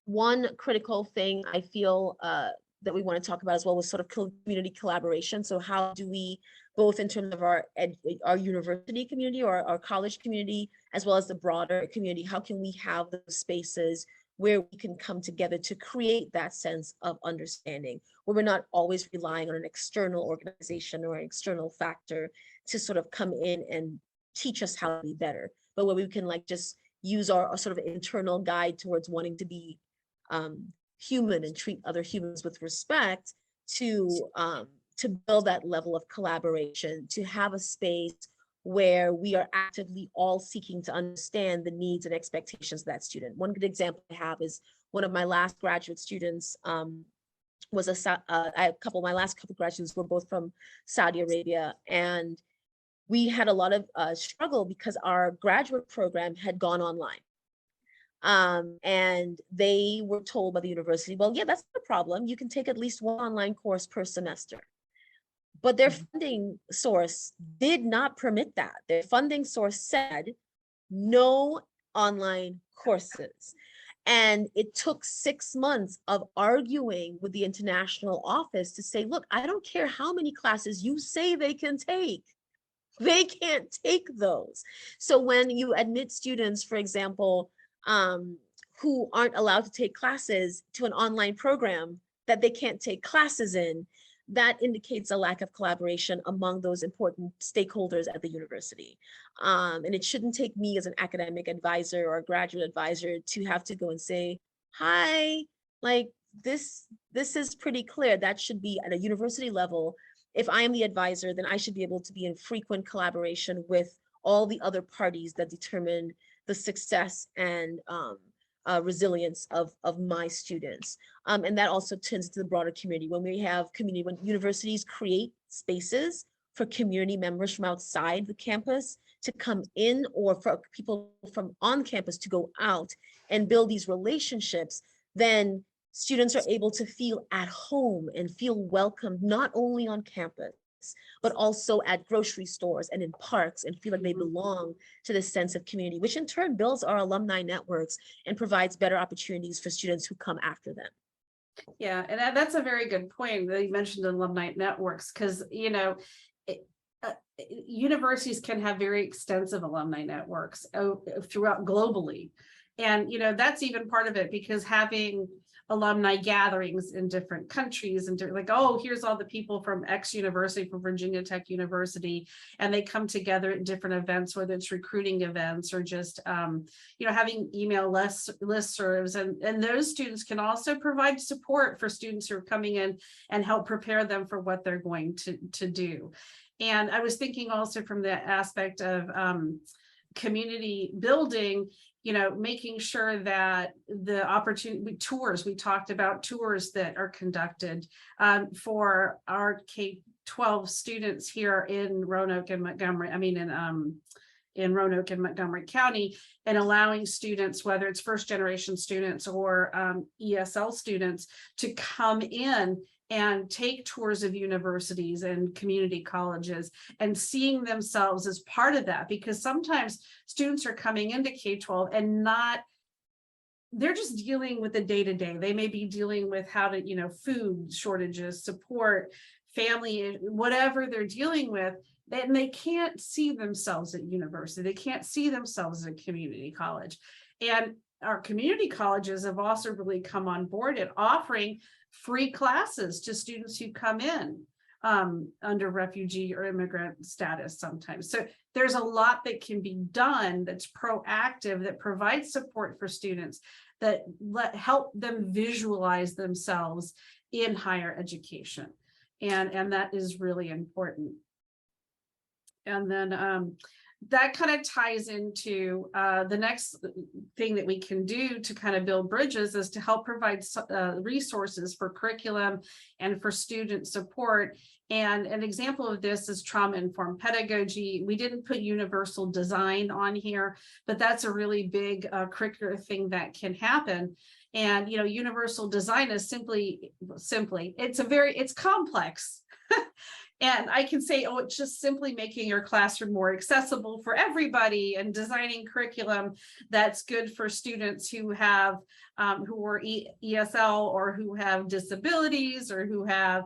One critical thing I feel that we want to talk about as well was sort of community collaboration. So how do we, both in terms of our university community or our college community, as well as the broader community, how can we have those spaces where we can come together to create that sense of understanding, where we're not always relying on an external organization or an external factor to sort of come in and teach us how to be better, but where we can just use our sort of internal guide towards wanting to be human and treat other humans with respect, to build that level of collaboration, to have a space where we are actively all seeking to understand the needs and expectations of that student. One good example I have is one of my last graduate students was my last couple graduates were both from Saudi Arabia, and we had a lot of struggle because our graduate program had gone online. And they were told by the university, well, yeah, that's not a problem. You can take at least one online course per semester. But their funding source did not permit that. Their funding source said no online courses. And it took 6 months of arguing with the international office to say, look, I don't care how many classes you say they can take. They can't take those. So when you admit students, for example, who aren't allowed to take classes to an online program that they can't take classes in, that indicates a lack of collaboration among those important stakeholders at the university. And it shouldn't take me as an academic advisor or a graduate advisor to have to go and say, hi, like this is pretty clear. That should be at a university level. If I am the advisor, then I should be able to be in frequent collaboration with all the other parties that determine the success and resilience of my students. And that also tends to the broader community. When universities create spaces for community members from outside the campus to come in, or for people from on campus to go out and build these relationships, then students are able to feel at home and feel welcomed, not only on campus, but also at grocery stores and in parks, and feel like they belong to this sense of community, which in turn builds our alumni networks and provides better opportunities for students who come after them. Yeah, and that's a very good point that you mentioned, alumni networks, because, universities can have very extensive alumni networks throughout globally. And, that's even part of it, because having alumni gatherings in different countries and like, oh, here's all the people from X university, from Virginia Tech University, and they come together at different events, whether it's recruiting events or just, having email listservs, and those students can also provide support for students who are coming in and help prepare them for what they're going to do. And I was thinking also from the aspect of community building, making sure that the opportunity tours, we talked about tours that are conducted for our K-12 students here in Roanoke and Montgomery, in Roanoke and Montgomery County, and allowing students, whether it's first generation students or ESL students, to come in and take tours of universities and community colleges and seeing themselves as part of that, because sometimes students are coming into K-12 and they're just dealing with the day-to-day. They may be dealing with how to, food shortages, support, family, whatever they're dealing with, and they can't see themselves at university. They can't see themselves at a community college. And our community colleges have also really come on board at offering free classes to students who come in under refugee or immigrant status sometimes. So there's a lot that can be done that's proactive, that provides support for students, that help them visualize themselves in higher education. And that is really important. And then that kind of ties into the next thing that we can do to kind of build bridges, is to help provide resources for curriculum and for student support. And an example of this is trauma-informed pedagogy. We didn't put universal design on here, but that's a really big curricular thing that can happen. And, universal design is simply, it's complex. And I can say, oh, it's just simply making your classroom more accessible for everybody and designing curriculum that's good for students who have, who are ESL, or who have disabilities, or who have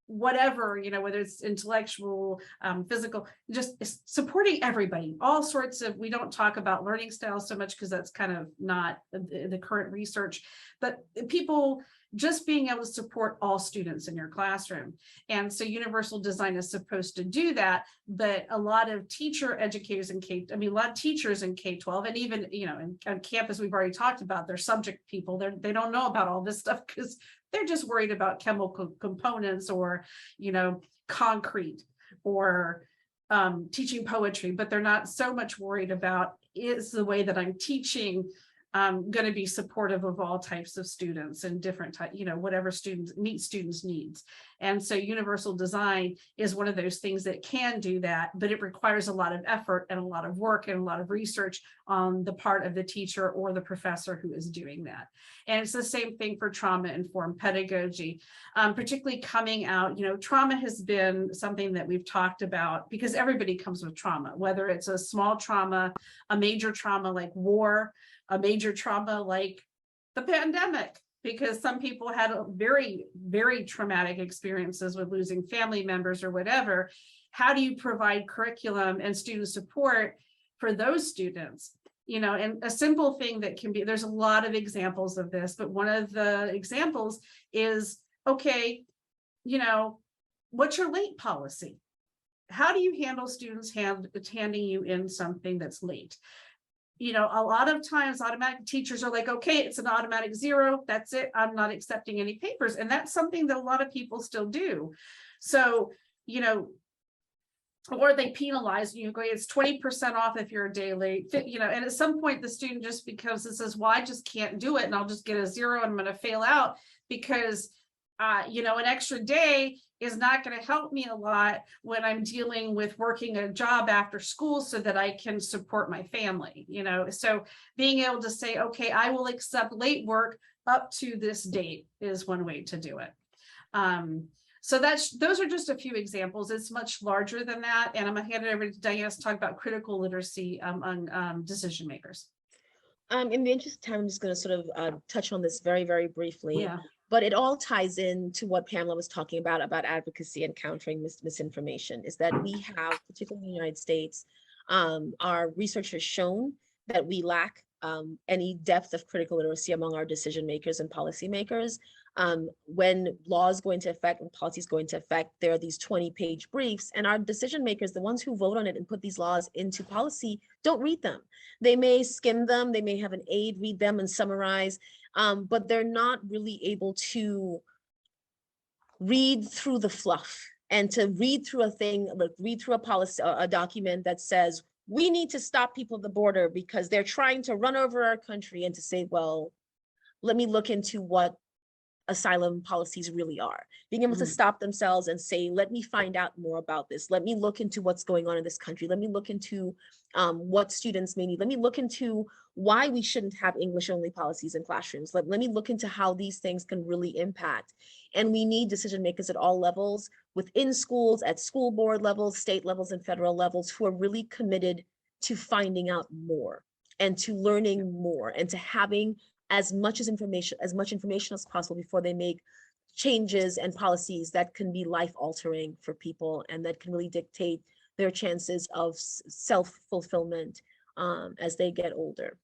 whatever, whether it's intellectual, physical, just supporting everybody, all sorts of, we don't talk about learning styles so much because that's kind of not the current research, but people just being able to support all students in your classroom. And so universal design is supposed to do that, but a lot of teacher educators in a lot of teachers in K-12, and even, on campus, we've already talked about their subject people, they don't know about all this stuff because they're just worried about chemical components or, concrete or teaching poetry, but they're not so much worried about, is the way that I'm teaching going to be supportive of all types of students and different type, whatever students needs. And so universal design is one of those things that can do that, but it requires a lot of effort and a lot of work and a lot of research on the part of the teacher or the professor who is doing that. And it's the same thing for trauma-informed pedagogy, particularly coming out, trauma has been something that we've talked about because everybody comes with trauma, whether it's a small trauma, a major trauma like war, a major trauma like the pandemic, because some people had very, very traumatic experiences with losing family members or whatever. How do you provide curriculum and student support for those students? And a simple thing that can be, there's a lot of examples of this, but one of the examples is, okay, what's your late policy? How do you handle students handing you in something that's late? A lot of times automatic teachers are like, okay, it's an automatic 0. That's it. I'm not accepting any papers. And that's something that a lot of people still do. So, or they penalize you, it's 20% off if you're a day late, and at some point the student just becomes and says, well, I just can't do it. And I'll just get a 0 and I'm going to fail out because, an extra day is not going to help me a lot when I'm dealing with working a job after school so that I can support my family, so being able to say, okay, I will accept late work up to this date is one way to do it. So those are just a few examples. It's much larger than that. And I'm gonna hand it over to Diana to talk about critical literacy on decision makers. In the interest of time, I'm just going to sort of touch on this very, very briefly. Yeah. But it all ties into what Pamela was talking about advocacy and countering misinformation, is that we have, particularly in the United States, our research has shown that we lack any depth of critical literacy among our decision makers and policymakers. When laws go into effect and policies go into effect, there are these 20-page briefs, and our decision makers, the ones who vote on it and put these laws into policy, don't read them. They may skim them, they may have an aide read them and summarize, but they're not really able to read through the fluff and to read through a thing, like read through a policy, a document that says, we need to stop people at the border because they're trying to run over our country, and to say, well, let me look into what asylum policies really are. Being able to stop themselves and say, let me find out more about this. Let me look into what's going on in this country. Let me look into what students may need. Let me look into why we shouldn't have English only policies in classrooms. Let me look into how these things can really impact. And we need decision makers at all levels, within schools, at school board levels, state levels, and federal levels, who are really committed to finding out more and to learning more and to having as much information as possible before they make changes and policies that can be life altering for people and that can really dictate their chances of self-fulfillment as they get older.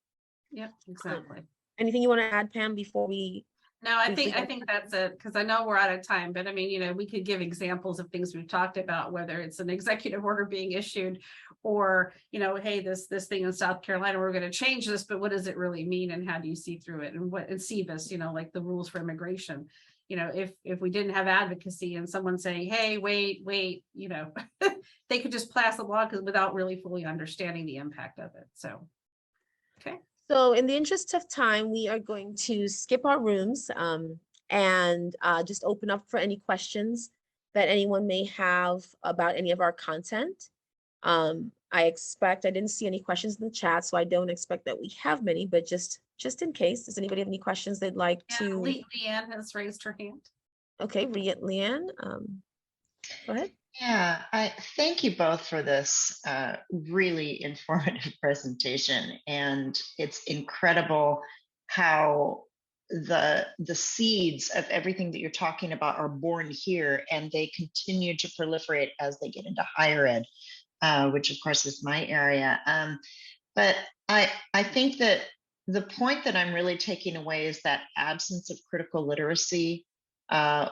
Yeah, exactly. Anything you want to add, Pam, before we? No, I think that's it, because I know we're out of time, but I mean, we could give examples of things we've talked about, whether it's an executive order being issued or, hey, this thing in South Carolina, we're going to change this, but what does it really mean and how do you see through it? And what, and SRIS, like the rules for immigration, if we didn't have advocacy and someone saying, hey, wait, they could just pass the law without really fully understanding the impact of it. So, okay. So in the interest of time, we are going to skip our rooms and just open up for any questions that anyone may have about any of our content. I didn't see any questions in the chat, so I don't expect that we have many, but just in case, does anybody have any questions they'd like to? Leanne has raised her hand. Okay, Leanne, go ahead. Yeah, I thank you both for this really informative presentation. And it's incredible how the seeds of everything that you're talking about are born here, and they continue to proliferate as they get into higher ed, which of course is my area. But I think that the point that I'm really taking away is that absence of critical literacy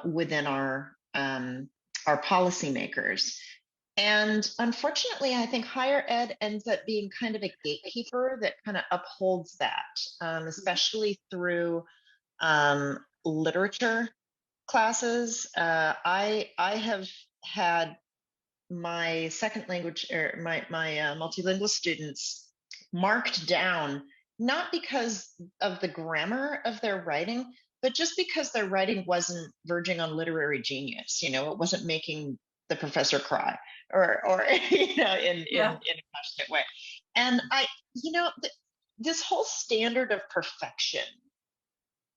within our policymakers. And unfortunately, I think higher ed ends up being kind of a gatekeeper that kind of upholds that, especially through literature classes. I have had my second language or my multilingual students marked down, not because of the grammar of their writing, but just because their writing wasn't verging on literary genius. You know, it wasn't making the professor cry or you know, in a passionate way. And this whole standard of perfection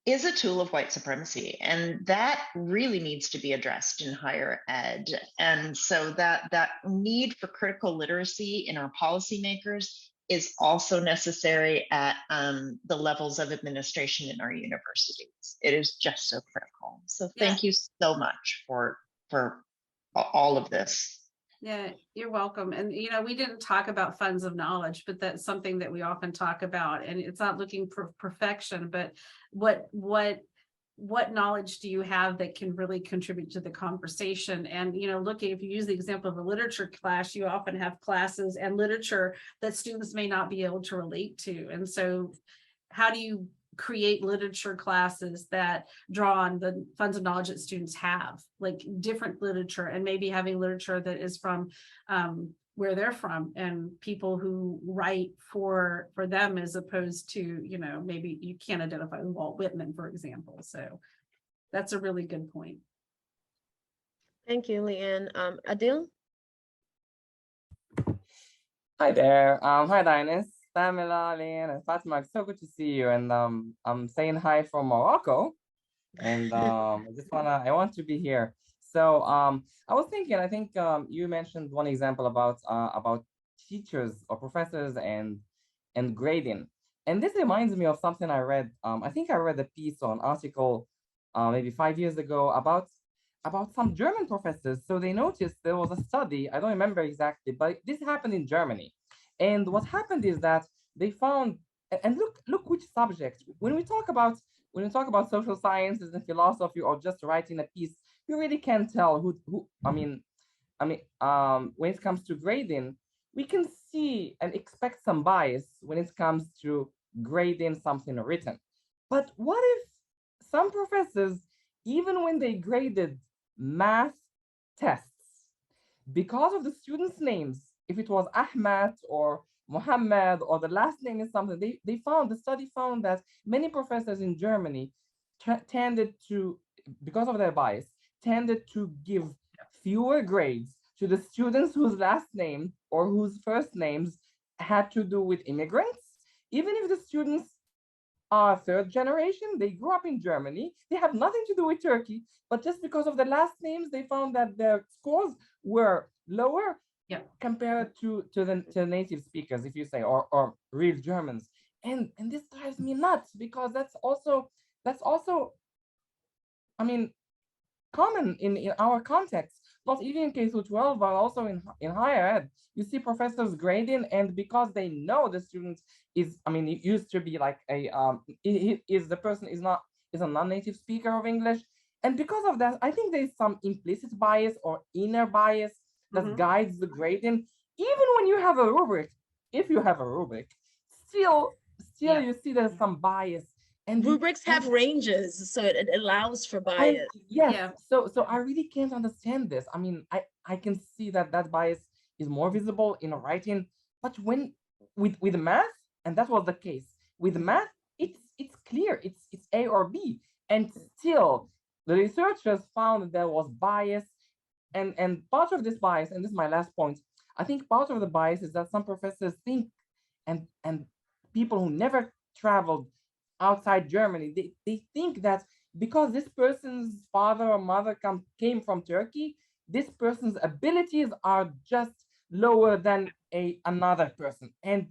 is a tool of white supremacy, and that really needs to be addressed in higher ed. And so that need for critical literacy in our policymakers is also necessary at the levels of administration in our universities. It is just so critical. So thank you so much for all of this. Yeah, you're welcome. And, we didn't talk about funds of knowledge, but that's something that we often talk about. And it's not looking for perfection, but what knowledge do you have that can really contribute to the conversation? And, looking, if you use the example of a literature class, you often have classes and literature that students may not be able to relate to. And so how do you create literature classes that draw on the funds of knowledge that students have, like different literature, and maybe having literature that is from where they're from and people who write for them, as opposed to, maybe you can't identify with Walt Whitman, for example. So that's a really good point. Thank you, Leanne. Adil? Hi there. Hi, Dinus, Pamela, Leanne, and Fatima. It's so good to see you. And I'm saying hi from Morocco. And I want to be here. So I was thinking, I think you mentioned one example about teachers or professors and grading. And this reminds me of something I read. I think I read a piece or an article maybe 5 years ago about some German professors. So they noticed there was a study, I don't remember exactly, but this happened in Germany. And what happened is that they found, and look which subject, when we talk about social sciences and philosophy or just writing a piece, you really can't tell who when it comes to grading, we can see and expect some bias when it comes to grading something written. But what if some professors, even when they graded math tests, because of the students' names, if it was Ahmed or Muhammad or the last name is something, the study found that many professors in Germany tended to, because of their bias, tended to give fewer grades to the students whose last name or whose first names had to do with immigrants, even if the students are third generation, they grew up in Germany, they have nothing to do with Turkey, but just because of the last names, they found that their scores were lower compared to the native speakers, if you say, or real Germans. And this drives me nuts, because that's also common in our context, not even in K-12, but also in higher ed. You see professors grading, and because they know the student is, it used to be like the person is a non-native speaker of English, and because of that, I think there's some implicit bias or inner bias that guides the grading. Even when you have a rubric, if you have a rubric, still you see there's some bias. And rubrics have ranges, so it allows for bias. So I really can't understand this. I can see that bias is more visible in writing, but when with math, and that was the case with math, it's clear, it's A or B, and still the researchers found that there was bias, and part of this bias, and this is my last point, I think part of the bias is that some professors think, and people who never traveled outside Germany, they think that because this person's father or mother came from Turkey, this person's abilities are just lower than another person. And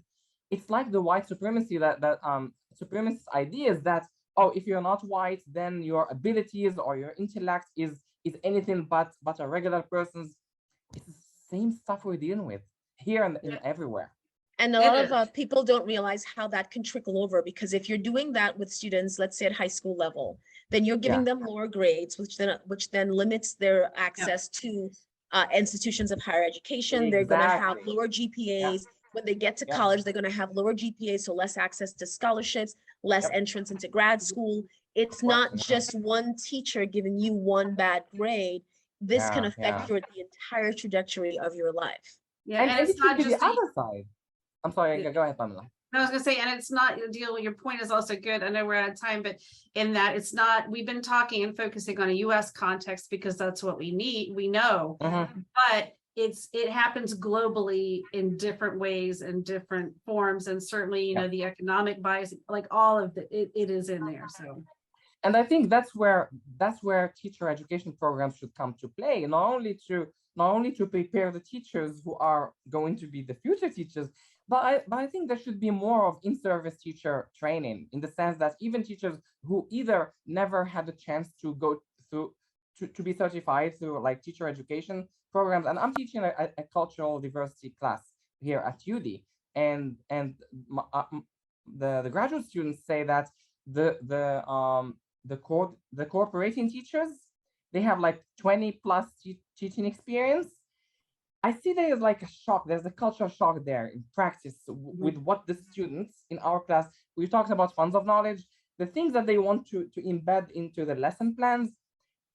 it's like the white supremacy, that supremacist ideas that, oh, if you're not white, then your abilities or your intellect is anything but a regular person's. It's the same stuff we're dealing with here and everywhere. And a It lot of is. people don't realize how that can trickle over, because if you're doing that with students, let's say at high school level, then you're giving them lower grades, which then limits their access to institutions of higher education. They're going to have Exactly. lower GPAs. When they get to Yeah. college, they're going to have lower GPAs, so less access to scholarships, less entrance into grad school. It's not just one teacher giving you one bad grade. This can affect the entire trajectory of your life. Yeah, and And it's it should not be just the other side. I'm sorry, go ahead, Pamela. I was gonna say, and it's not the deal. Your point is also good. I know we're out of time, but in that it's not. We've been talking and focusing on a U.S. context because that's what we need. We know, but it happens globally in different ways and different forms, and certainly you know the economic bias, like all of it is in there. So. And I think that's where teacher education programs should come to play, not only to prepare the teachers who are going to be the future teachers, but I think there should be more of in-service teacher training, in the sense that even teachers who either never had a chance to go through to be certified through like teacher education programs. And I'm teaching a cultural diversity class here at UD, and the graduate students say that the cooperating teachers, they have like 20 plus teaching experience. I see there is like a shock. There's a cultural shock there in practice with what the students in our class, we talked about funds of knowledge, the things that they want to embed into the lesson plans,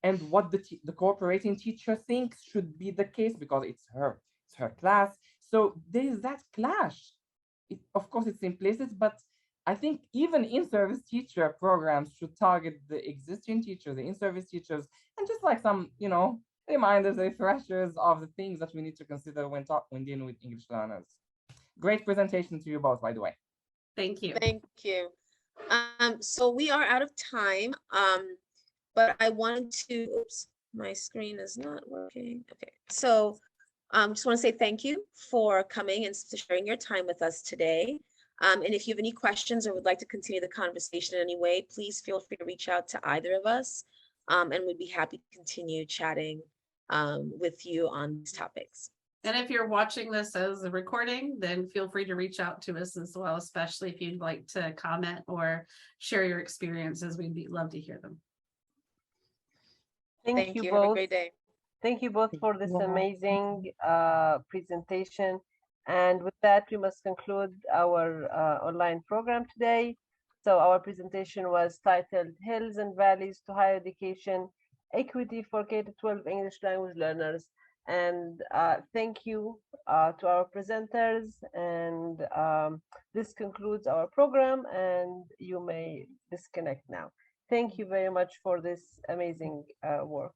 and what the cooperating teacher thinks should be the case, because it's her class. So there is that clash. Of course, it's implicit, but I think even in-service teacher programs should target the existing teachers, the in-service teachers, and just like some, reminders, refreshers of the things that we need to consider when dealing with English learners. Great presentation to you both, by the way. Thank you. Thank you. So we are out of time, but I wanted to, oops, my screen is not working. Okay, so just want to say thank you for coming and sharing your time with us today. And if you have any questions or would like to continue the conversation in any way, please feel free to reach out to either of us, and we'd be happy to continue chatting with you on these topics. And if you're watching this as a recording, then feel free to reach out to us as well, especially if you'd like to comment or share your experiences. We'd love to hear them. Thank you Have both. a great day. Thank you both for this amazing presentation. And with that, we must conclude our online program today. So our presentation was titled Hills and Valleys to Higher Education, Equity for K-12 English Language Learners. And thank you to our presenters. And this concludes our program, and you may disconnect now. Thank you very much for this amazing work.